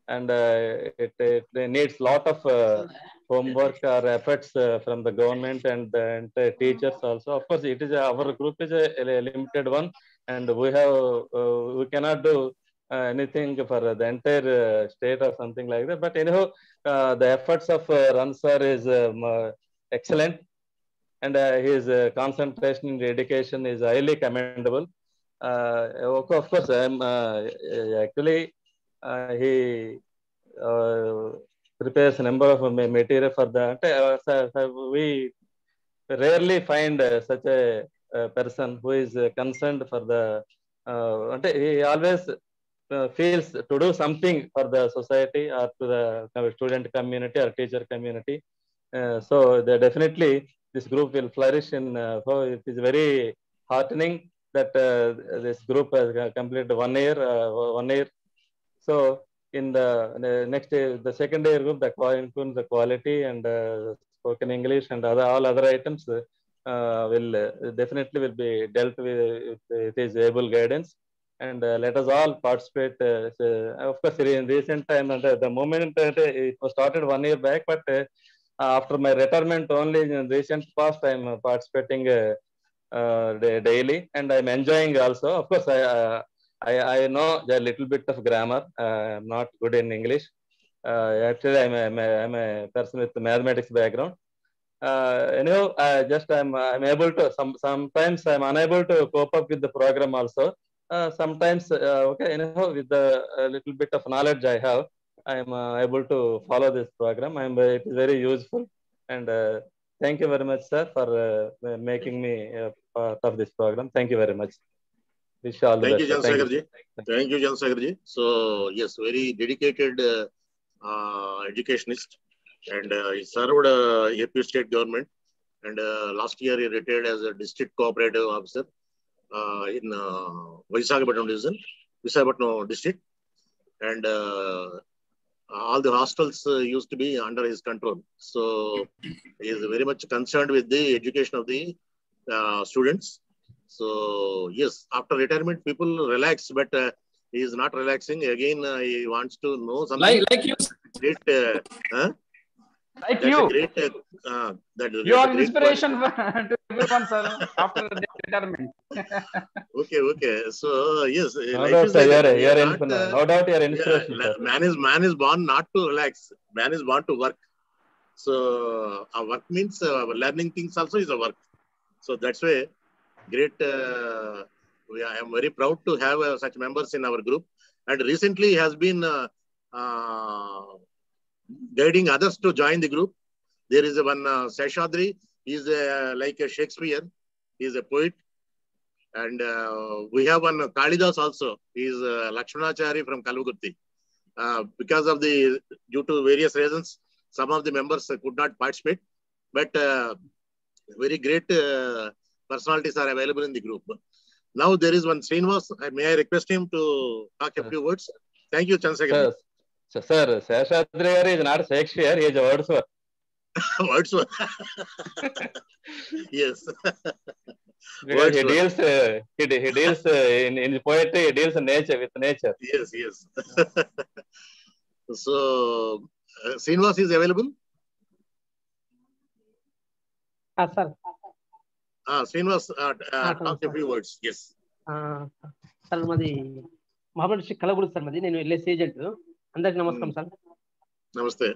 and it needs lot of homework or efforts from the government and teachers also. Of course, it is our group is a limited one, and we cannot do anything for the entire state or something like that. But anyhow, the efforts of Ran sir is excellent, and his concentration in education is highly commendable. Of course, actually he prepares a number of material for that. We rarely find such a person who is concerned for the. He always feels to do something for the society or to the student community or teacher community. So definitely this group will flourish in. So it is very heartening that this group has completed 1 year. 1 year. So in the next year, the second year group, includes the quality and spoken English and all other items will definitely will be dealt with his able guidance. And let us all participate. Of course, in recent time, the moment it was started 1 year back, but after my retirement, only in recent past, I am participating daily, and I'm enjoying also. Of course, I know a little bit of grammar. I'm not good in English. Actually, I'm a person with mathematics background. Anyhow, I'm able to. Sometimes I'm unable to cope up with the program also. Sometimes, okay. Anyhow, with the little bit of knowledge I have, I'm able to follow this program. It is very useful, and thank you very much, sir, for making me part of this program. Thank you very much. Wish you all the Thank best. you, Jansagarji. Thank you, Jansagarji. So yes, very dedicated educationist, and he served AP state government, and last year he retired as a district cooperative officer in Visakhapatnam district, and all the hostels used to be under his control. So he is very much concerned with the education of the students. So yes, after retirement, people relax, but he is not relaxing. Again, he wants to know something. Like you. Great. Like that's you. A great. You are inspiration to everyone, sir, after retirement. Okay. So yes, no life doubt, is like that. No doubt, you are inspiration. Man is born not to relax. Man is born to work. So our work means learning things also is a work. So that's why great. I am very proud to have such members in our group, and recently has been guiding others to join the group. There is one Seshadri. He is like a Shakespeare. He is a poet, and we have one Kalidas also. He is Lakshmanachari from Kalugurti. Because of due to various reasons, some of the members could not participate, but very great personalities are available in the group. Now there is one Srinivas. May I request him to talk a few words? Thank you, Chandrasekhar. Sir, Seshadri is not Shakespeare. He is a Wordsworth. Wordsworth. Yes. Because he deals in poetry. He deals in nature with nature. Yes. So Srinivas is available. Sir. Srinivas, talk a few words. Yes. Sir మాది Mahabub district కలగూరు sir, మాది నేను LIC agent. అందరికి నమస్కారం sir. నమస్తే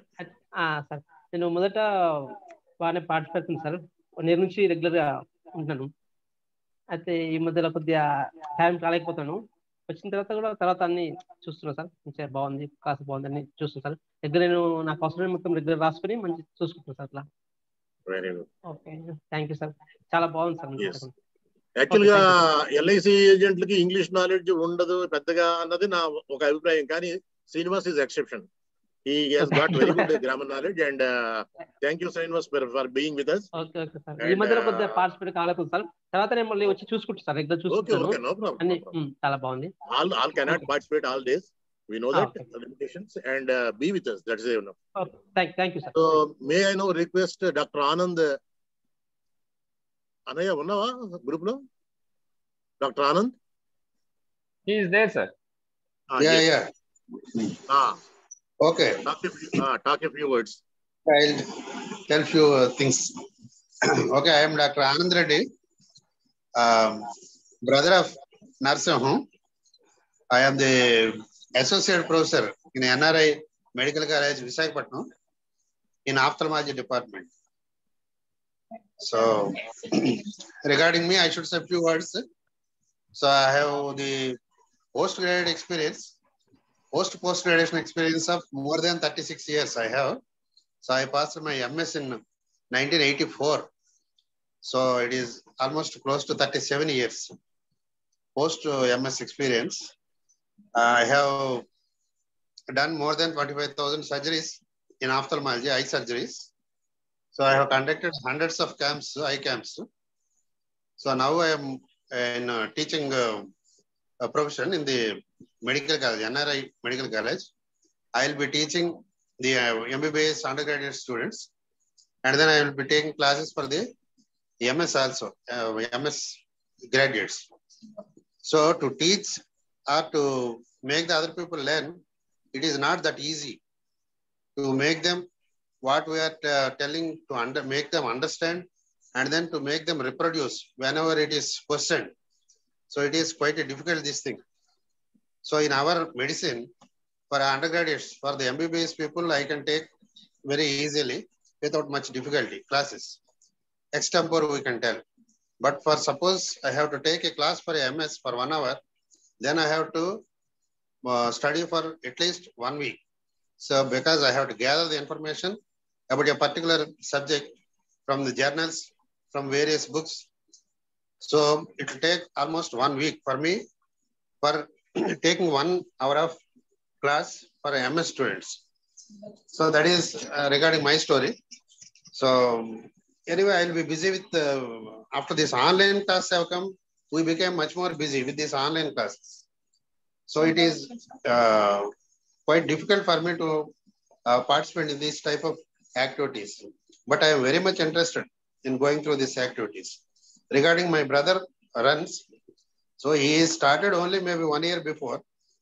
sir, నేను మొదట బాగానే participate sir. నేను నుంచి రెగ్యులర్ గా ఉంటున్నాను. అయితే ఈ మధ్యలో కొద్దిగా టైం కాలేకపోతాను. వచ్చిన తర్వాత అన్ని చూస్తున్నాను సార్. మంచిగా బాగుంది, క్లాస్ బాగుంది అని చూస్తున్నాను సార్. దగ్గర నేను నాకు అవసరం మొత్తం రెగ్యులర్ రాసుకొని మంచి చూసుకుంటున్నాను సార్. అట్లా very good. Okay, thank you sir. చాలా బాగుంది సార్. యాక్చువల్ గా ఎల్ఐసి ఏజెంట్లకి ఇంగ్లీష్ నాలెడ్జ్ ఉండదు పెద్దగా అన్నది నా ఒక అభిప్రాయం. కానీ Srinivas is exception. He has got very good grammar knowledge, and thank you, Srinivas, for being with us. Okay, sir. ఈ మధ్యలో కొద్దిగా పార్టిసిపేట్ కాలేదు సార్. తర్వాత నేను మళ్ళీ వచ్చి చూసుకుంటాను సార్. రెగ్యులర్ చూసుకుంటాను. Okay, no problem. అన్ని చాలా బాగుంది. All cannot participate all days. We know that limitations, and be with us. That's it. Thank you, sir. So, may I now request Dr. Anand? Anaya, unnava group lo? Dr. Anand? He is there, sir. Yeah. Okay. Talk a few words. I'll tell few things. Okay, I am Dr. Anand Reddy, brother of Narsimham. I am the associate professor in NRI Medical College, Visakhapatnam, in ophthalmology department. So, regarding me, I should say a few words. So, I have the postgraduate experience. Post-graduation experience of more than 36 years I have. So I passed my MS in 1984. So it is almost close to 37 years. Post-MS experience. I have done more than 25,000 surgeries in ophthalmology, eye surgeries. So I have conducted hundreds of camps, eye camps. So now I am in teaching a profession in the medical college, NRI Medical College. I will be teaching the MBBS undergraduate students, and then I will be taking classes for the MS also, MS graduates. So to teach or to make the other people learn, it is not that easy to make them what we are telling to make them understand, and then to make them reproduce whenever it is questioned. So it is quite a difficult this thing. So in our medicine, for undergraduates, for the MBBS people, I can take very easily without much difficulty classes. Extempore we can tell. But for suppose I have to take a class for a MS for 1 hour, then I have to study for at least 1 week. So because I have to gather the information about a particular subject from the journals, from various books. So it will take almost 1 week for me for taking 1 hour of class for MS students. So that is regarding my story. So anyway, I will be busy with, after this online class have come, we became much more busy with these online classes. So it is quite difficult for me to participate in this type of activities. But I am very much interested in going through these activities. Regarding my brother runs, so he started only maybe 1 year before,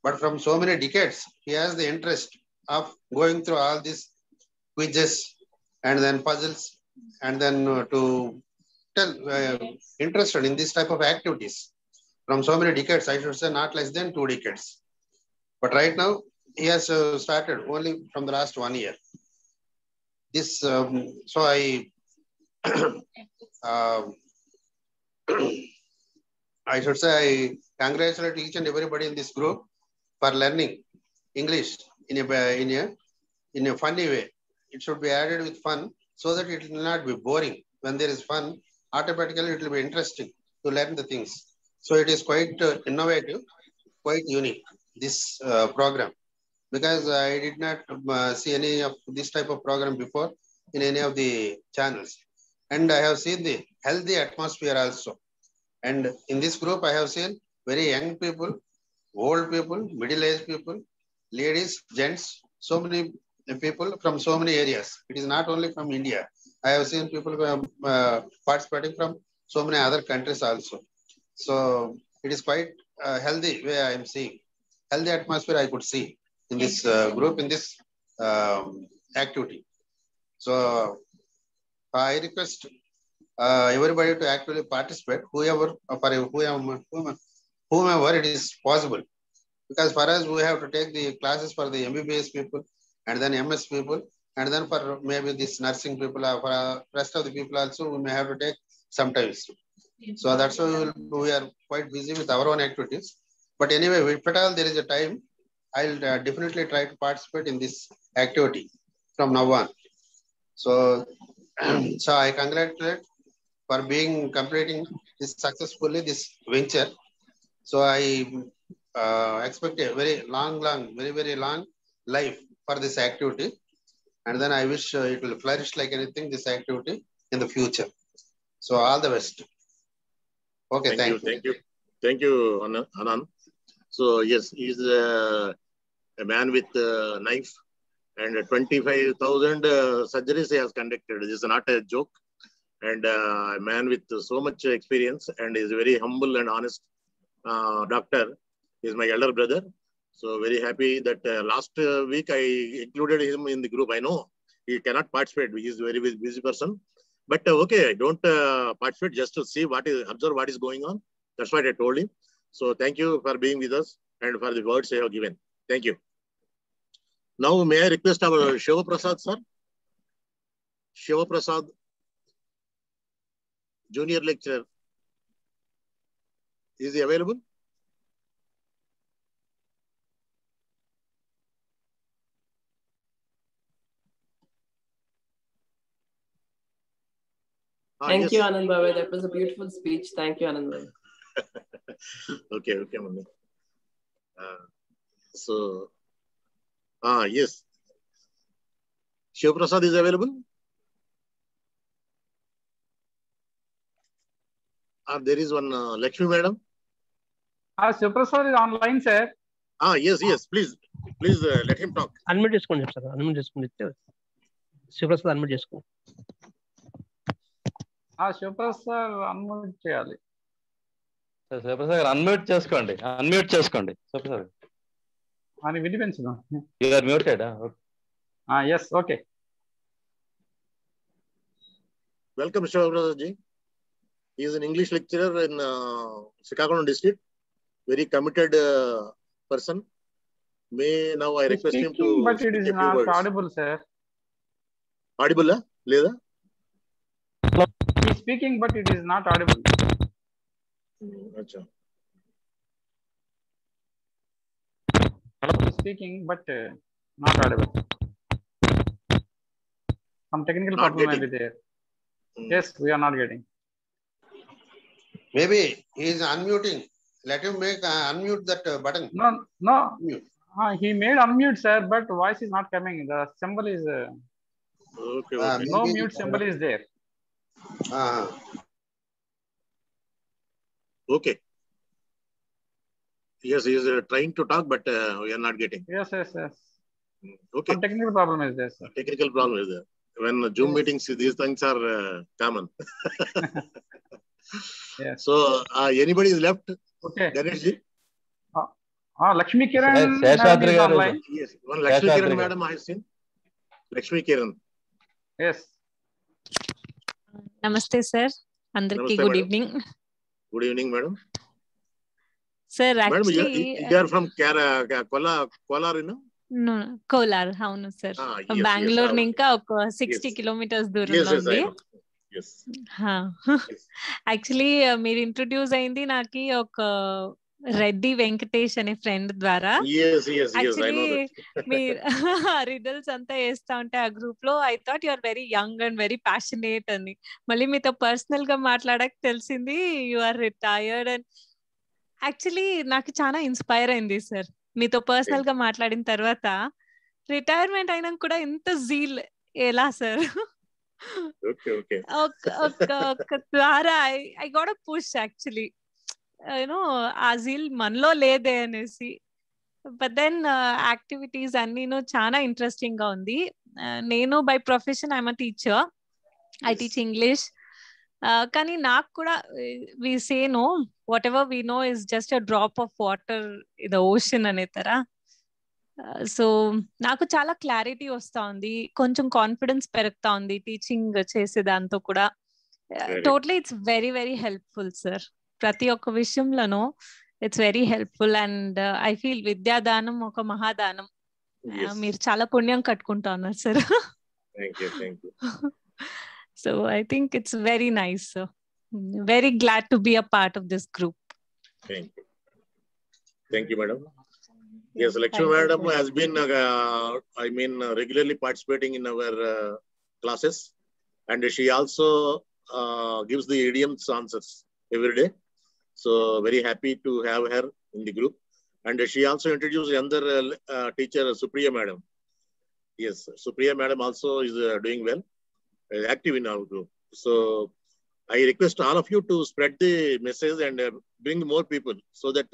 but from so many decades, he has the interest of going through all these quizzes and then puzzles, and then to tell interested in this type of activities from so many decades. I should say not less than 2 decades. But right now, he has started only from the last 1 year. This, so I I should say I congratulate each and everybody in this group for learning English in a funny way. It should be added with fun so that it will not be boring. When there is fun, automatically it will be interesting to learn the things. So it is quite innovative, quite unique, this program, because I did not see any of this type of program before in any of the channels. And I have seen the healthy atmosphere also. And in this group, I have seen very young people, old people, middle-aged people, ladies, gents, so many people from so many areas. It is not only from India. I have seen people participating from so many other countries also. So it is quite healthy way I am seeing. Healthy atmosphere I could see in this group, in this activity. So I request everybody to actually participate, whoever it is possible. Because for us, we have to take the classes for the MBBS people and then MS people. and then for maybe this nursing people, for rest of the people also, we may have to take sometimes. So that's why we are quite busy with our own activities. But anyway, if at all there is a time, I'll definitely try to participate in this activity from now on. So, so I congratulate for completing this successfully, this venture. So I expect a very very long life for this activity. And then I wish it will flourish like anything, this activity in the future. So all the best. Okay, Thank you, Anand. So yes, he's a man with a knife, and 25,000 surgeries he has conducted. This is not a joke. And a man with so much experience, and is very humble and honest doctor. He's my elder brother. So very happy that last week I included him in the group. I know he cannot participate. He is a very busy person. But okay, I don't participate just to see observe what is going on. That's what I told him. So thank you for being with us and for the words you have given. Thank you. Now may I request our Shiva Prasad sir? Shiva Prasad, junior lecturer. Is he available? Thank you, Anand Bhave. That was a beautiful speech. Thank you, Anand Bhave. Okay, Mami. So, yes. Shiv Prasad is available? There is one Lakshmi madam. Shiv Prasad is online, sir. Yes. Please let him talk. Unmute చేసుకోండి sir. Unmute చేసుకోండి. Shiv Prasad unmute చేసుకోండి. Shiv Prasad unmute చేయాలి. Shiv Prasad గారు unmute చేసుకోండి. Shiv Prasad. అని వినిపించదు. You are muted. Yes, okay. Welcome, Shiva Prasad ji. He is an English lecturer in Srikakulam district. Very committed person. Now I request him to but it is not audible, sir. Audible, Leda? He is speaking, but it is not audible. Achha. He is speaking, but not audible. Some technical problem may be there. Yes, we are not getting. Maybe he is unmuting. Let him unmute that button. No. He made unmute, sir, but voice is not coming. The symbol is okay. No mute symbol is there. Okay. Yes, he is trying to talk, but we are not getting. Yes. Okay. Some technical problem is there, sir. Technical problem is there. When Zoom meetings, these things are common. Yes. So anybody is left? Okay. Ganesh ji? Lakshmi Kiran Seshadri is online. Yes, one Lakshmi Kiran madam I have seen. Lakshmi Kiran. Yes. Namaste, sir. Andarki good evening. Good evening, madam. Sir, actually, madam, you are from Kolar, you know? No, Kolar, అవును sir. Bengaluru ఇంకా ఒక 60 kilometres దూరంలో ఉంది. Actually మీరు introduce అయింది నాకు ఒక రెడ్డి వెంకటేష్ అనే ఫ్రెండ్ ద్వారా. యాక్చువల్లీ మీరు రిడల్స్ అంతా వేస్తా ఉంటే ఆ గ్రూప్ లో I thought you are very young and very passionate అని. మళ్ళీ మీతో పర్సనల్ గా మాట్లాడక తెలిసింది you are retired. And actually నాకు చాలా ఇన్స్పైర్ అయింది సార్ మీతో పర్సనల్ గా మాట్లాడిన తర్వాత. రిటైర్మెంట్ అయినా కూడా ఇంత జీల్ ఎలా సార్? ఒక ద్వారా I got a push actually, you know ఆ జీల్ మనలో లేదే అనేసి. బట్ దెన్ యాక్టివిటీస్ అన్నీను చాలా ఇంట్రెస్టింగ్ గా ఉంది. నేను by profession I'm a teacher. I teach English. కానీ నాకు కూడా we say no whatever we know is just a drop of water in the ocean అనే తర. సో నాకు చాలా క్లారిటీ వస్తా ఉంది, కొంచెం కాన్ఫిడెన్స్ పెరుగుతా ఉంది టీచింగ్ చేసే దాంతో కూడా. Totally it's very very helpful sir. ప్రతి ఒక్క విషయంలోనూ it's very helpful. And I feel విద్యాదానం ఒక మహాదానం. మీరు చాలా పుణ్యం కట్టుకుంటా ఉన్నారు సార్. Thank you. Thank you. So I think it's very nice. So very glad to be a part of this group. Thank you. Thank you, madam. Yes, Lakshmi Thank you, madam sir. has been, regularly participating in our classes, and she also gives the idioms answers every day. So very happy to have her in the group. And she also introduced another teacher, Supriya madam. Yes, Supriya madam also is doing well, active in our group. So I request all of you to spread the message and bring more people so that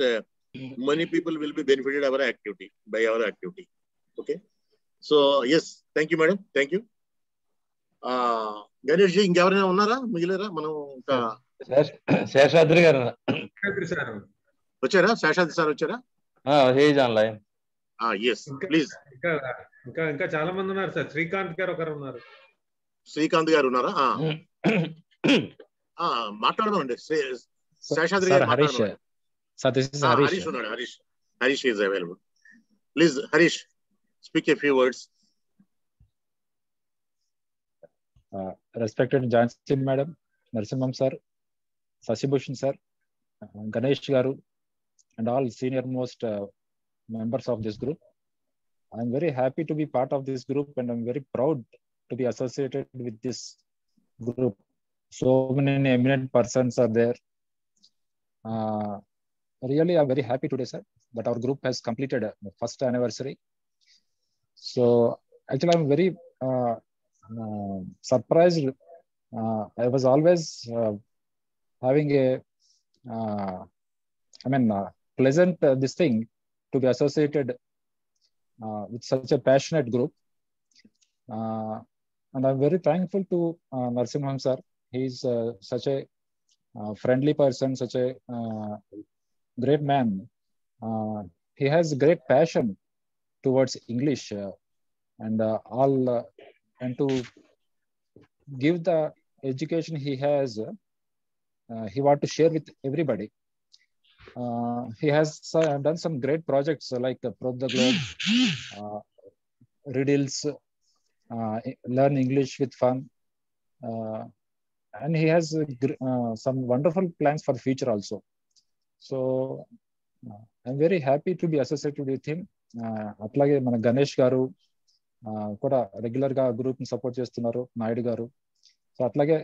many people will be benefited by our activity. Okay. So yes, thank you, madam. Thank you. Ganesh ji ఇంకెవరైనా ఉన్నారా? మిగిలేరా? మనం ఇంకా శేషాద్రి గారు వచ్చారా? Seshadri sir వచ్చారా? He's online. Yes please. ఇంకా చాలా మంది ఉన్నారు సార్. శ్రీకాంత్ గారు ఒకరు ఉన్నారు. శ్రీకాంత్ గారు ఉన్నారా? మాట్లాడదామండి. శేషాద్రి గారు హరీష్ ఉన్నాడు. Harish is available. Please Harish, speak a few words. Respected Jansi madam, Narasimham sir, Sasibhushan sir, Ganesh garu, and all senior most members of this group. I'm very happy to be part of this group, and I'm very proud to be associated with this group. So many eminent persons are there. Really, I'm very happy today, sir, that our group has completed the first anniversary. So actually, I'm very surprised. I was always having a pleasant this thing to be associated with such a passionate group, and I'm very thankful to Narasimham sir. He's such a friendly person, such a great man. He has great passion towards English and all, and to give the education he has, he want to share with everybody. He has done some great projects like Probe the Globe, Riddles, Learn English with Fun, and he has some wonderful plans for the future also. So I'm very happy to be associated with him. అట్లాగే మన గణేష్ గారు కూడా regular గా group ని support చేస్తున్నారు, Naidu garu. So అట్లాగే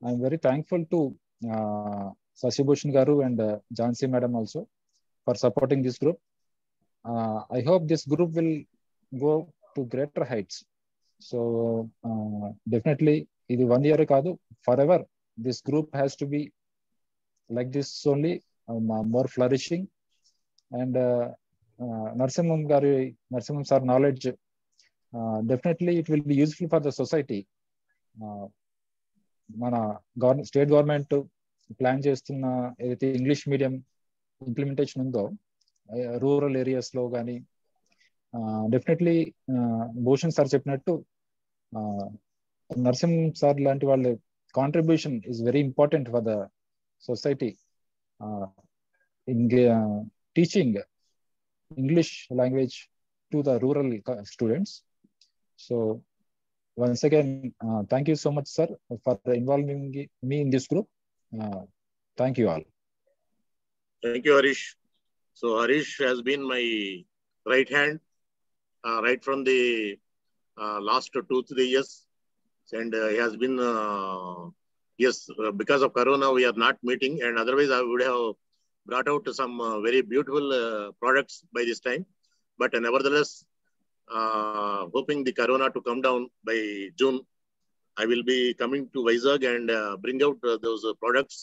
I'm very thankful to Shashibhushan garu and Jhansi madam also for supporting this group. I hope this group will go to greater heights. So definitely ఇది 1 year కాదు, forever this group has to be like this only, more flourishing. And Narasimham sir knowledge, definitely it will be useful for the society. మన state government plan చేస్తున్న ఏదైతే English medium implementation ఉందో rural areas లో కానీ, definitely Bhushan sir చెప్పినట్టు Narasimham sir లాంటి వాళ్ళ contribution is very important for the society in teaching English language to the rural students. So once again, thank you so much, sir, for involving me in this group. Thank you all. Thank you, Harish. So Harish has been my right hand right from the last 2-3 years, and he has been because of Corona we are not meeting, and otherwise I would have brought out some very beautiful products by this time. But nevertheless, hoping the Corona to come down by June, I will be coming to Vizag and bring out those products.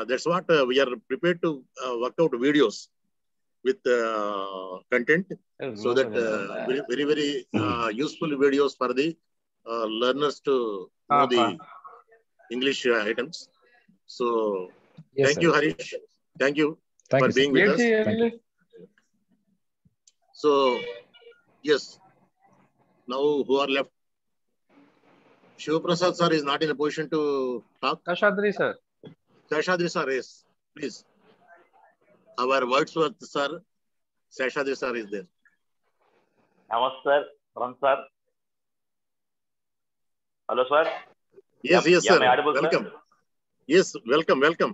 That's what we are prepared to work out videos with content, so that very, very useful videos for the learners to know the English items. So yes, thank you, Harish. Thank you for being with us. So, yes, now who are left? Shiv Prasad sir is not in a position to talk. Seshadri sir. Seshadri sir, yes, please. Our Wordsworth sir, Seshadri sir is there. Namaskar, Ram sir. Hello, sir. Yes, yes, sir. Audible, welcome. Sir? Yes, welcome, welcome.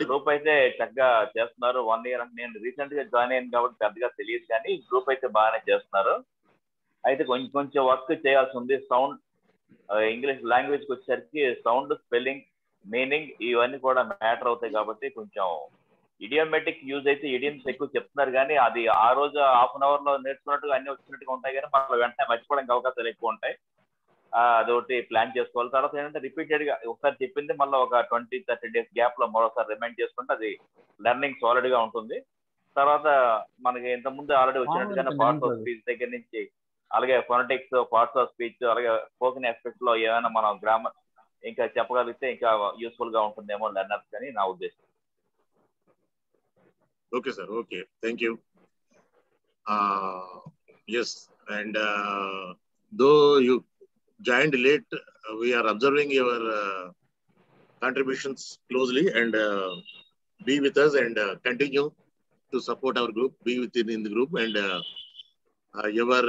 Group అయితే చక్కగా చేస్తున్నారు. 1 year అంటే నేను recent గా join అయ్యాను కాబట్టి పెద్దగా తెలియదు, కానీ గ్రూప్ అయితే బాగానే చేస్తున్నారు. అయితే కొంచెం వర్క్ చేయాల్సి ఉంది. సౌండ్ ఇంగ్లీష్ లాంగ్వేజ్కి వచ్చేసరికి సౌండ్, స్పెల్లింగ్, మీనింగ్ ఇవన్నీ కూడా మ్యాటర్ అవుతాయి కాబట్టి కొంచెం ఇడియోమెటిక్ యూజ్ అయితే ఇడియమ్స్ ఎక్కువ చెప్తున్నారు, కానీ అది ఆ రోజు హాఫ్ అన్ అవర్ లో నేర్చుకున్నట్టుగా అన్ని వచ్చినట్టుగా ఉంటాయి, కానీ మనం వెంటనే మర్చిపోవడానికి అవకాశాలు ఎక్కువ ఉంటాయి. అదొకటి ప్లాన్ చేసుకోవాలి. తర్వాత ఏంటంటే రిపీటెడ్ గా ఒకసారి చెప్పింది మళ్ళీ ఒక 20-30 days గ్యాప్ లో మరోసారి రిమైండ్ చేసుకుంటే అది లెర్నింగ్ సాలిడ్ గా ఉంటుంది. తర్వాత మనకి ఇంతకుముందు ఆల్రెడీ వచ్చినట్టుగానే పార్ట్స్ ఆఫ్ స్పీచ్ దగ్గర నుంచి అలాగే ఫొనటిక్స్, పార్ట్స్ ఆఫ్ స్పీచ్, అలాగే స్పోకెన్ ఆస్పెక్ట్స్ లో ఏమైనా మనం గ్రామర్ ఇంకా చెప్పగలిగితే ఇంకా యూస్ఫుల్ గా ఉంటుందేమో లెర్నర్స్ అని నా ఉద్దేశం. Okay, sir. Okay, thank you. Yes, and though you joined late, we are observing your contributions closely, and be with us and continue to support our group, be within the group, and your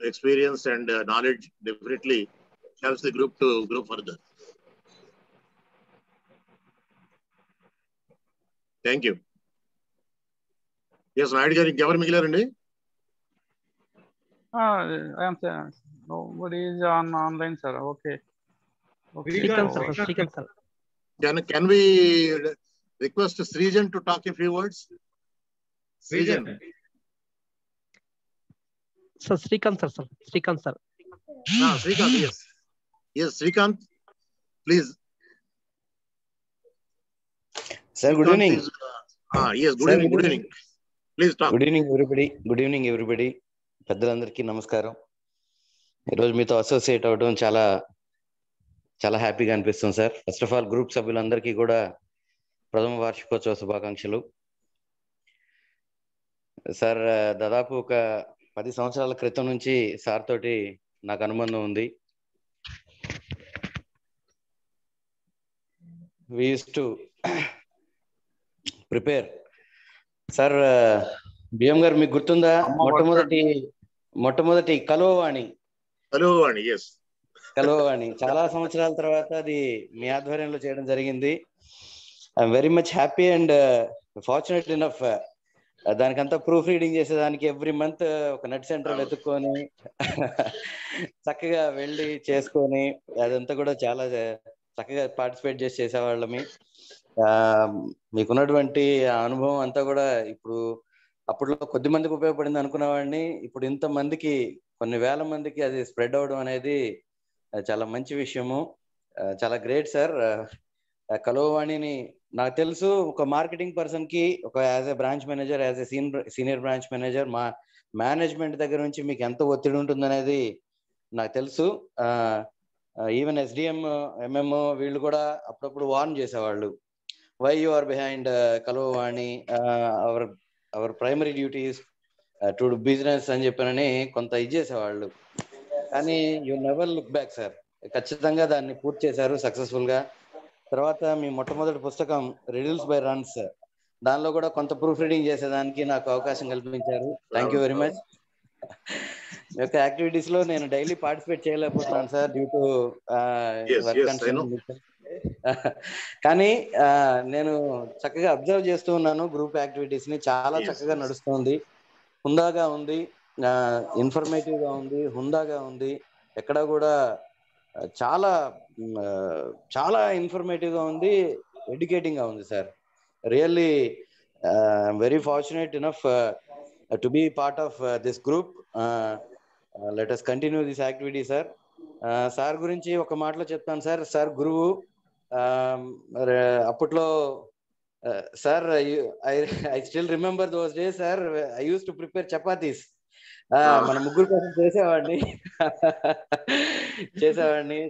experience and knowledge definitely helps the group to grow further. Thank you. Yes, Nayudu garu inkevaru migilaranడి? Nobody is on online, sir. Okay. Srikanth, sir. Can we request Srijan to talk a few words? Srijan. Sir, Srikanth, sir. Srikanth, sir. Srikanth, yes. Yes, Srikanth, please. Sir, good evening. Yes, good evening. Good evening. Please talk. Good evening, everybody. Good evening, everybody. పెద్దలందరికీ నమస్కారం. ఈరోజు మీతో associate అవ్వడం చాలా చాలా హ్యాపీగా అనిపిస్తుంది sir. First of all group సభ్యులందరికీ కూడా ప్రథమ వార్షికోత్సవ శుభాకాంక్షలు. సార్, దాదాపు ఒక 10 సంవత్సరాల క్రితం నుంచి సార్ తోటి నాకు అనుబంధం ఉంది. We used to prepare. Sir, BM గారు మీకు గుర్తుందా మొట్టమొదటి కలోవాణి చాలా సంవత్సరాల తర్వాత అది మీ ఆధ్వర్యంలో చేయడం జరిగింది. I'm very much happy and fortunate enough దానికంతా ప్రూఫ్ రీడింగ్ చేసేదానికి ఎవ్రీ మంత్ ఒక నెట్ సెంటర్ వెతుక్కొని చక్కగా వెళ్ళి చేసుకొని అదంతా కూడా చాలా చక్కగా పార్టిసిపేట్ చేసేవాళ్ళమి. మీకున్నటువంటి అనుభవం అంతా కూడా ఇప్పుడు అప్పట్లో కొద్ది మందికి ఉపయోగపడింది అనుకునేవాడిని. ఇప్పుడు ఇంతమందికి, కొన్ని వేల మందికి అది స్ప్రెడ్ అవడం అనేది చాలా మంచి విషయము. చాలా గ్రేట్ సార్. కలోవాణిని నాకు తెలుసు, ఒక మార్కెటింగ్ పర్సన్ కి ఒక as a branch manager, as a senior branch manager, మా మేనేజ్మెంట్ దగ్గర నుంచి మీకు ఎంత ఒత్తిడి ఉంటుందనేది నాకు తెలుసు. ఈవెన్ ఎస్డిఎం, ఎంఎం వీళ్ళు కూడా అప్పుడప్పుడు వార్న్ చేసేవాళ్ళు, why you are behind Kalovani, our primary duties to do business అని చెప్పానని కొంత ఇచ్చేసేవాళ్ళు. కానీ you never look back sir. ఖచ్చితంగా దాన్ని పూర్తి చేశారు సక్సెస్ఫుల్ గా. తర్వాత మీ మొట్టమొదటి పుస్తకం రిడిల్స్ బై రన్స్, దానిలో కూడా కొంత ప్రూఫ్ రీడింగ్ చేసేదానికి నాకు అవకాశం కల్పించారు. Thank you very much. మీ యొక్క యాక్టివిటీస్ లో నేను డైలీ పార్టిసిపేట్ చేయలేకపోతున్నాను సార్, డ్యూ టు వర్క్. కానీ నేను చక్కగా అబ్జర్వ్ చేస్తూ ఉన్నాను గ్రూప్ యాక్టివిటీస్ ని. చాలా చక్కగా నడుస్తుంది, హుందాగా ఉంది, ఇన్ఫర్మేటివ్ గా ఉంది, హుందాగా ఉంది. ఎక్కడ కూడా చాలా చాలా ఇన్ఫర్మేటివ్ గా ఉంది, ఎడ్యుకేటింగ్ గా ఉంది sir. Really very fortunate enough to be part of this group. Let us continue this activity sir. Sir గురించి ఒక మాటలో చెప్తాను సార్. సార్ గురువు. అప్పట్లో sir, I still remember those days sir. I use to prepare chapatis. మన ముగ్గురు కోసం చేసేవాడిని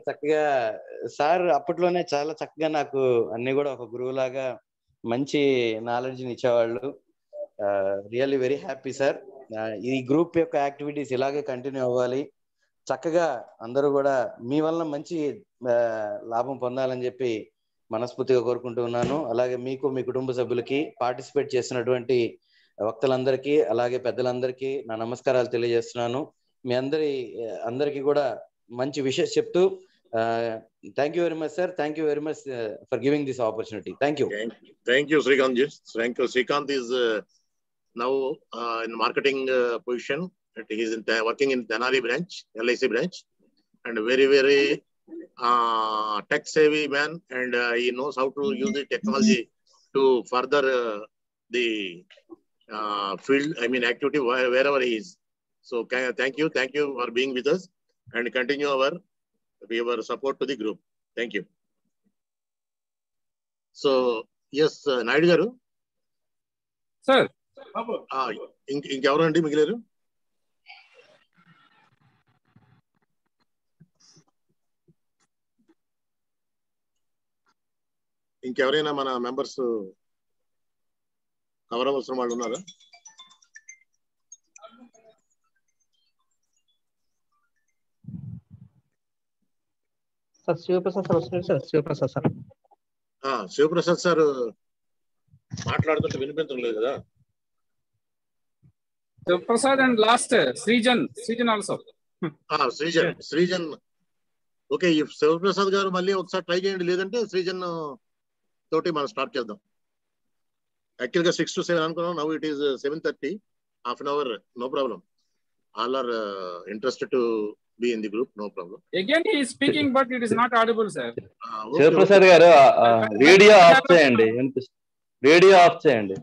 చక్కగా. సార్ అప్పట్లోనే చాలా చక్కగా నాకు అన్ని కూడా ఒక గురువులాగా మంచి నాలెడ్జ్ని ఇచ్చేవాళ్ళు. Really very happy sir. ఈ గ్రూప్ యొక్క యాక్టివిటీస్ ఇలాగే కంటిన్యూ అవ్వాలి. చక్కగా అందరూ కూడా మీ వలన మంచి లాభం పొందాలని చెప్పి మనస్ఫూర్తిగా కోరుకుంటూ ఉన్నాను. అలాగే మీకు, మీ కుటుంబ సభ్యులకి, పార్టిసిపేట్ చేసినటువంటి వక్తలందరికీ, అలాగే పెద్దలందరికీ నా నమస్కారాలు తెలియజేస్తున్నాను. మీ అందరికీ కూడా మంచి విషయం చెప్తూ thank you very much sir. Thank you very much for giving this opportunity. Thank you. Thank you, Srikanth. Thank you. Srikanth is now in marketing position. He is working in Tenali branch, LIC branch, and very, very tech savvy man, and he knows how to use the technology to further the field, I mean activity wherever he is. So thank you for being with us, and continue our support to the group. Thank you. So yes, Naidu garu sir, ఇంకెవరు అండి మిగిలారు? ఇంకెవరైనా మన members cover అవసరం వాళ్ళు ఉన్నారా? Shivaprasad sir వస్తున్నారు sir. Shivaprasad sir Shivaprasad sir మాట్లాడుతుంటే వినిపించడం లేదు కదా? Prasad and last Srijan also. Srijan okay. Shivaprasad garu మళ్ళీ ఒకసారి ట్రై చేయండి, లేదంటే శ్రీజన్ తోటి మనం స్టార్ట్ చేద్దాం. యాక్చువల్ గా 6 to 7 అనుకున్నాం. Now it is 7:30, half an hour, no problem. All are interested to be in the group, no problem. Again he is speaking but it is not audible sir. Shivaprasad garu radio off చేయండి, radio off చేయండి.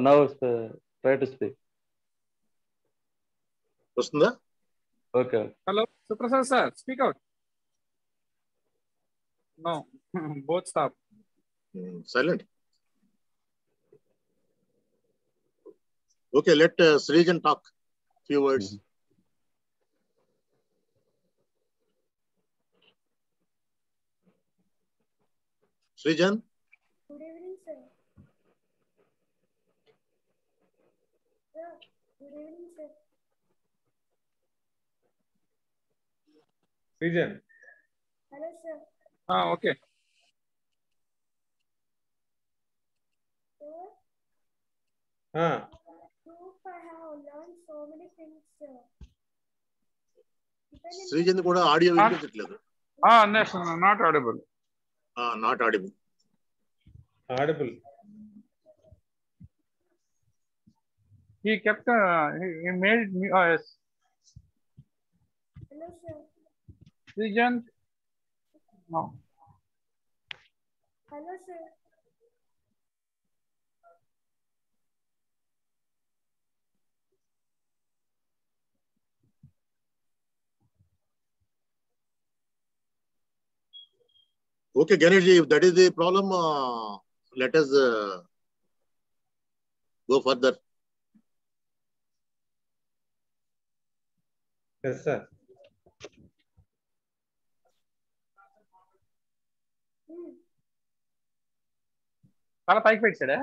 Now try to speak. వస్తుందా? Okay. Hello Suprasad sir, speak out. No, both stop. Silent. Okay, let Srijan talk few words. Srijan. Good evening sir. Good evening sir. Srijan. Hello sir. Okay. I have learned so many things sir. Srijan కూడా audio వినిపించట్లేదు. Not audible. Not audible. Audible. He kept he made me yes. Hello sir. Srijan. No. Hello sir. Okay, Ganesh, if that is the problem, let us go further. Yes, sir. చాలా పైకి పెట్టాడా?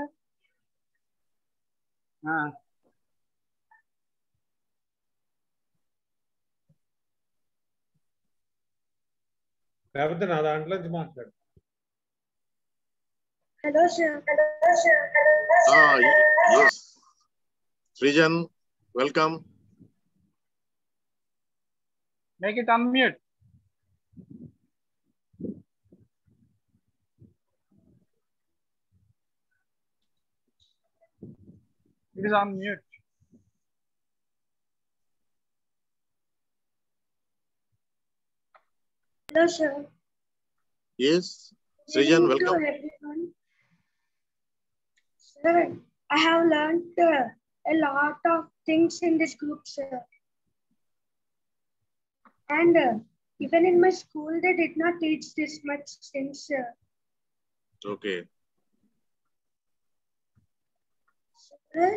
లేకపోతే నా దాంట్లో నుంచి మాట్లాడు. Hello sir. Yes. Srijan, welcome. Make it unmute. It is on mute. Hello sir. Yes. Srijan, welcome. To everyone. Sir, I have learned a lot of things in this group, sir. And even in my school, they did not teach this much things, sir. Okay. Sir,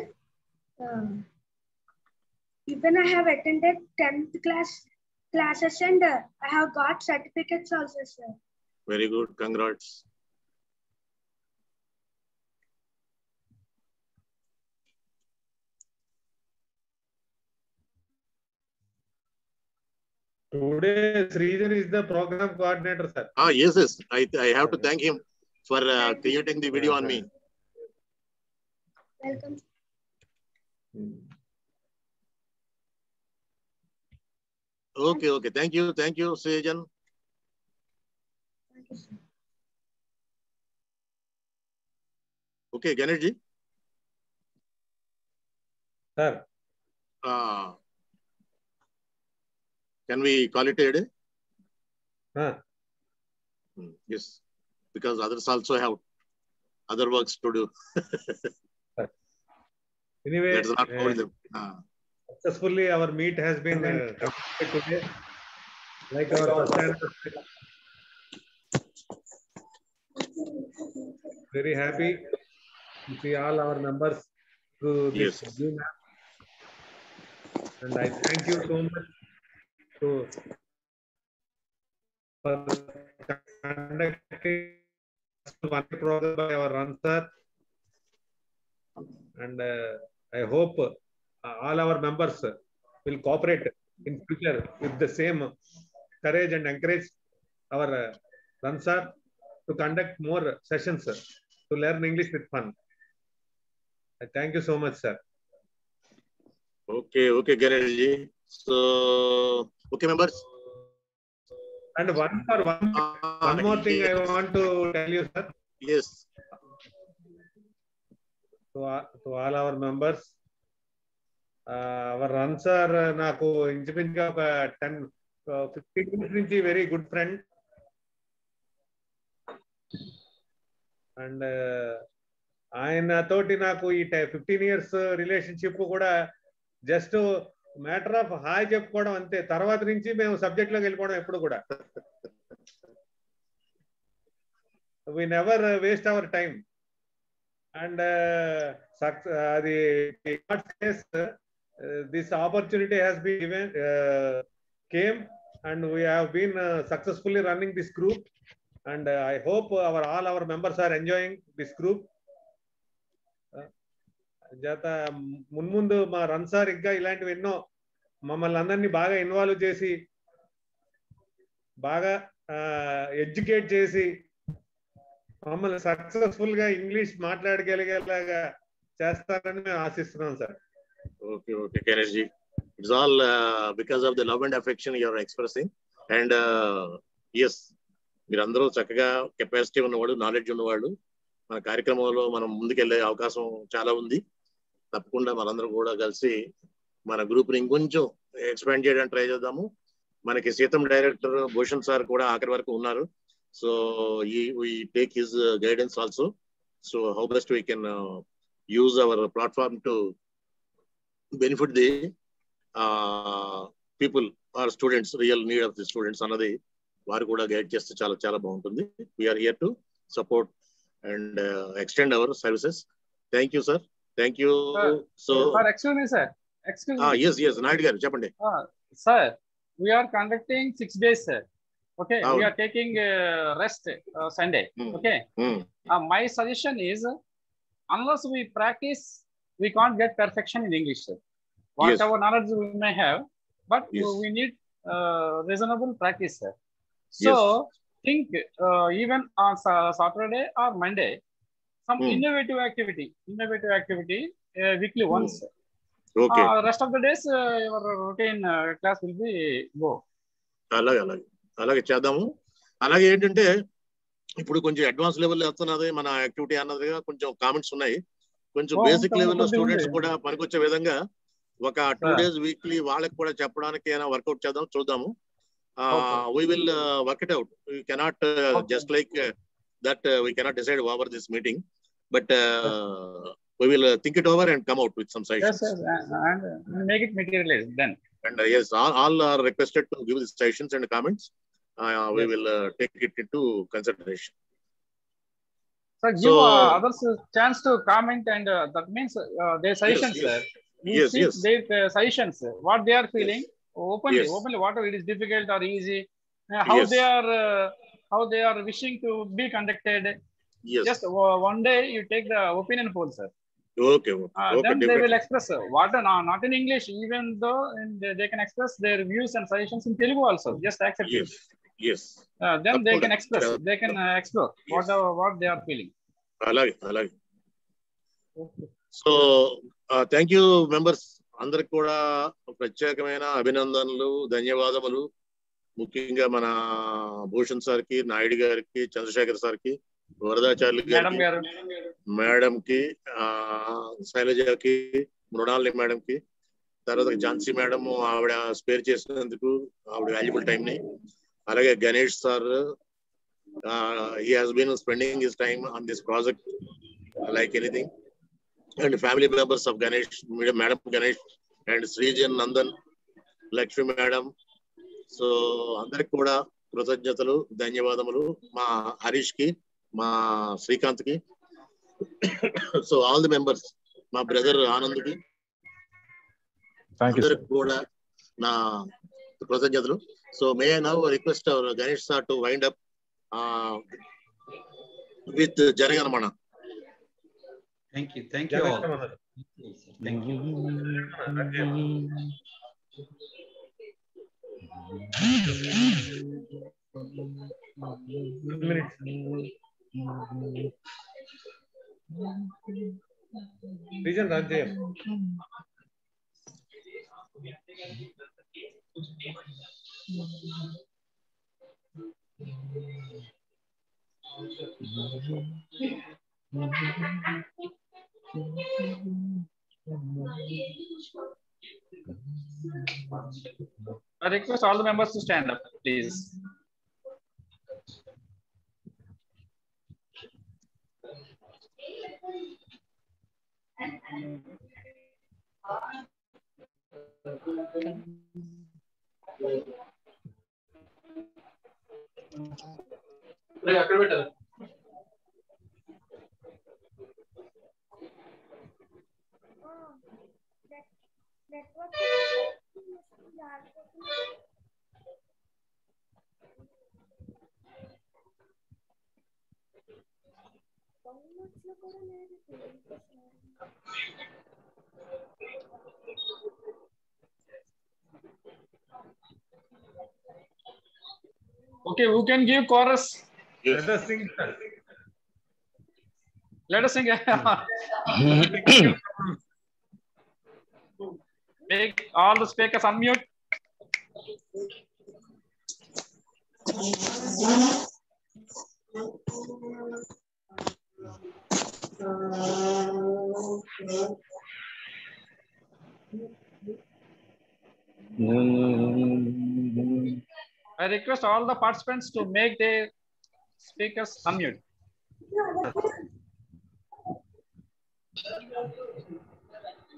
even I have attended 10th classes and I have got certificates also, sir. Very good. Congrats. Today, Srijan is the program coordinator, sir. Yes. I have to thank him for creating the video on me. Welcome. Okay, okay. Thank you, Sejan. Okay, Ganesh ji. Sir. Can we call it a day? Yes, because others also have other works to do. Anyway, let's not hold them. Successfully, our meet has been completed today. Like our first very happy to see all our members through this Zoom app. And I thank you so much for conducting one program by our Ransar. And I hope all our members will cooperate in future with the same courage and encourage our Ransar to conduct more sessions to learn English with fun. I thank you so much, sir. Okay, okay, Ganesh. So, okay, members. And one more thing I want to tell you, sir. Yes. To all our members, our Ransar naku inchuminchuga oka 10-15 years nunchi very good friend. And ఆయన తోటి నాకు ఈ 15 years relationship కూడా just matter of hi చెప్పుకోవడం అంతే. తర్వాత నుంచి మేము సబ్జెక్ట్ లోకి వెళ్ళిపోవడం ఎప్పుడు కూడా. we never waste our time. And this opportunity has been given, came, and we have been successfully running this group. And I hope all our members are enjoying this group. జత మున్ముందు మా రన్సార్ ఇంకా ఇలాంటివి ఎన్నో మమ్మల్ని అందరినీ బాగా ఇన్వాల్వ్ చేసి బాగా ఎడ్యుకేట్ చేసి మమ్మల్ని సక్సెస్ఫుల్ గా ఇంగ్లీష్ మాట్లాడగలిగేలాగా చేస్తారని మేము ఆశిస్తున్నాం sir. Okay, okay, Ganesh ji. It's all because of the love and affection you are expressing. And yes, మీరందరూ చక్కగా కెపాసిటీ ఉన్నవాడు, నాలెడ్జ్ ఉన్నవాడు. మన కార్యక్రమంలో మనం ముందుకెళ్లే అవకాశం చాలా ఉంది. తప్పకుండా మనందరం కూడా కలిసి మన గ్రూప్ ని ఇంకొంచెం ఎక్స్పాండ్ చేయడానికి ట్రై చేద్దాము. మనకి సీతం డైరెక్టర్ భూషణ్ సార్ కూడా ఆఖరి వరకు ఉన్నారు. So we take his guidance also. So how best we can use our platform to benefit the people or students, real need of the students అన్నది వారు కూడా గైడ్ చేస్తే చాలా చాలా బాగుంటుంది. We are here to support and extend our services. Thank you, sir. Thank you. So, sir, excuse me, sir. Excuse me. Yes, Naidu garu cheppandi. Sir, we are conducting 6 days, sir. Okay, we are taking rest Sunday. Okay. My suggestion is, unless we practice, we can't get perfection in English, sir. Whatever knowledge we may have, but we need reasonable practice, sir. So think even on Saturday or Monday, some innovative activity weekly once. Okay. Rest of the days your routine class will be go. అలాగే చేద్దాము. అలాగే ఏంటంటే ఇప్పుడు కొంచెం advance level వస్తున్నది మన activity అన్నదిగా కొంచెం comments ఉన్నాయి. కొంచెం బేసిక్ లెవెల్లో స్టూడెంట్స్ కూడా పనికొచ్చే విధంగా ఒక 2 days వీక్లీ వాళ్ళకి కూడా చెప్పడానికి అయినా వర్కౌట్ చేద్దాం, చూద్దాము. We will work it out. We cannot just like that we cannot decide over this meeting, but we will think it over and come out with some suggestions. Yes, sir. And make it materialize then. And yes, all are requested to give the suggestions and comments. We will take it into consideration. So give others a chance to comment, and that means their suggestions, sir. Yes. Their suggestions, what they are feeling. Openly, whatever it is difficult or easy, how they are wishing to be conducted. Just one day you take the opinion poll, sir. Okay. Then they will express what not in English, even though they can express their views and suggestions in Telugu also. Just accept it. Yes. Then they can express, they can explore what they are feeling. Alage. So thank you, members. అందరికి కూడా ప్రత్యేకమైన అభినందనలు, ధన్యవాదములు. ముఖ్యంగా మన భూషణ్ సార్కి, నాయుడు గారికి, చంద్రశేఖర్ సార్కి, వరదాచార్యులు గారికి, మేడం కి, శైలజకి, మృణాలిని మేడం కి, తర్వాత ఝాన్సీ మేడం ఆవిడ స్పేర్ చేసినందుకు ఆవిడ వాల్యుబుల్ టైం ని, అలాగే Ganesh sir he has been spending his time on this project like anything, and family members of Ganesh, Madam Ganesh and Srijan Nandan, Lakshmi Madam. So అందరికి కూడా కృతజ్ఞతలు, ధన్యవాదములు. మా హరీష్ కి, మా శ్రీకాంత్ కి, సో ఆల్ ది మెంబర్స్, మా బ్రదర్ ఆనంద్ కి అందరికి కూడా నా కృతజ్ఞతలు. So may I now request our Ganesh sir to wind up with Jaraganamana. Thank you all. Thank you. Vision Rajay. I request all the members to stand up, please. Okay, who can give chorus? Yes. Let us sing. Let us sing. Make all the speakers unmute. I request all the participants to make their speakers unmute.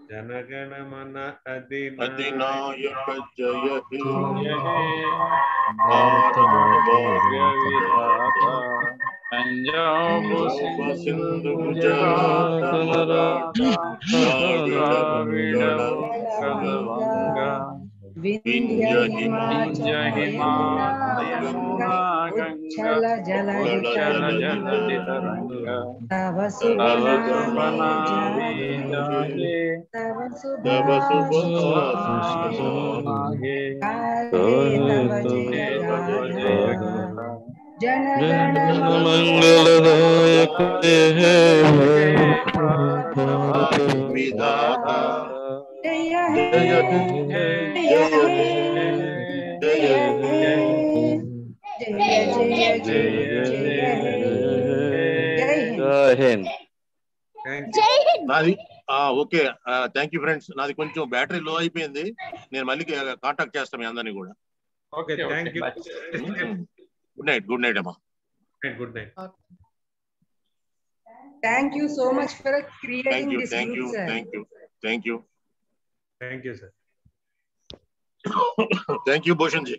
जनगणमन अधिनायक जय हे, पंजाब सिंधु गुजरात मराठा द्राविड़ गंगा विंध्य हिमाचल गंगा जलधि तरंगा तव शुभ नामे जागे तव शुभ नागे जय जन गण मंगलदायक विधाता जय हिंद. నాది ఓకే, థ్యాంక్ యూ ఫ్రెండ్స్. నాది కొంచెం బ్యాటరీ లో అయిపోయింది, నేను మళ్ళీ కాంటాక్ట్ చేస్తాను మీ అందరినీ కూడా. Okay, thank you. Good night. Good night అమ్మా. Good night. Thank you so much for creating this thank group, you, sir. thank you, thank you, thank you, sir. Thank you, Bhushan ji.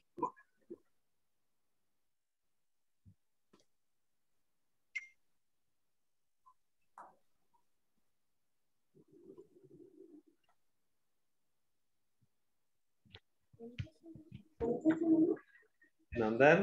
Nandan.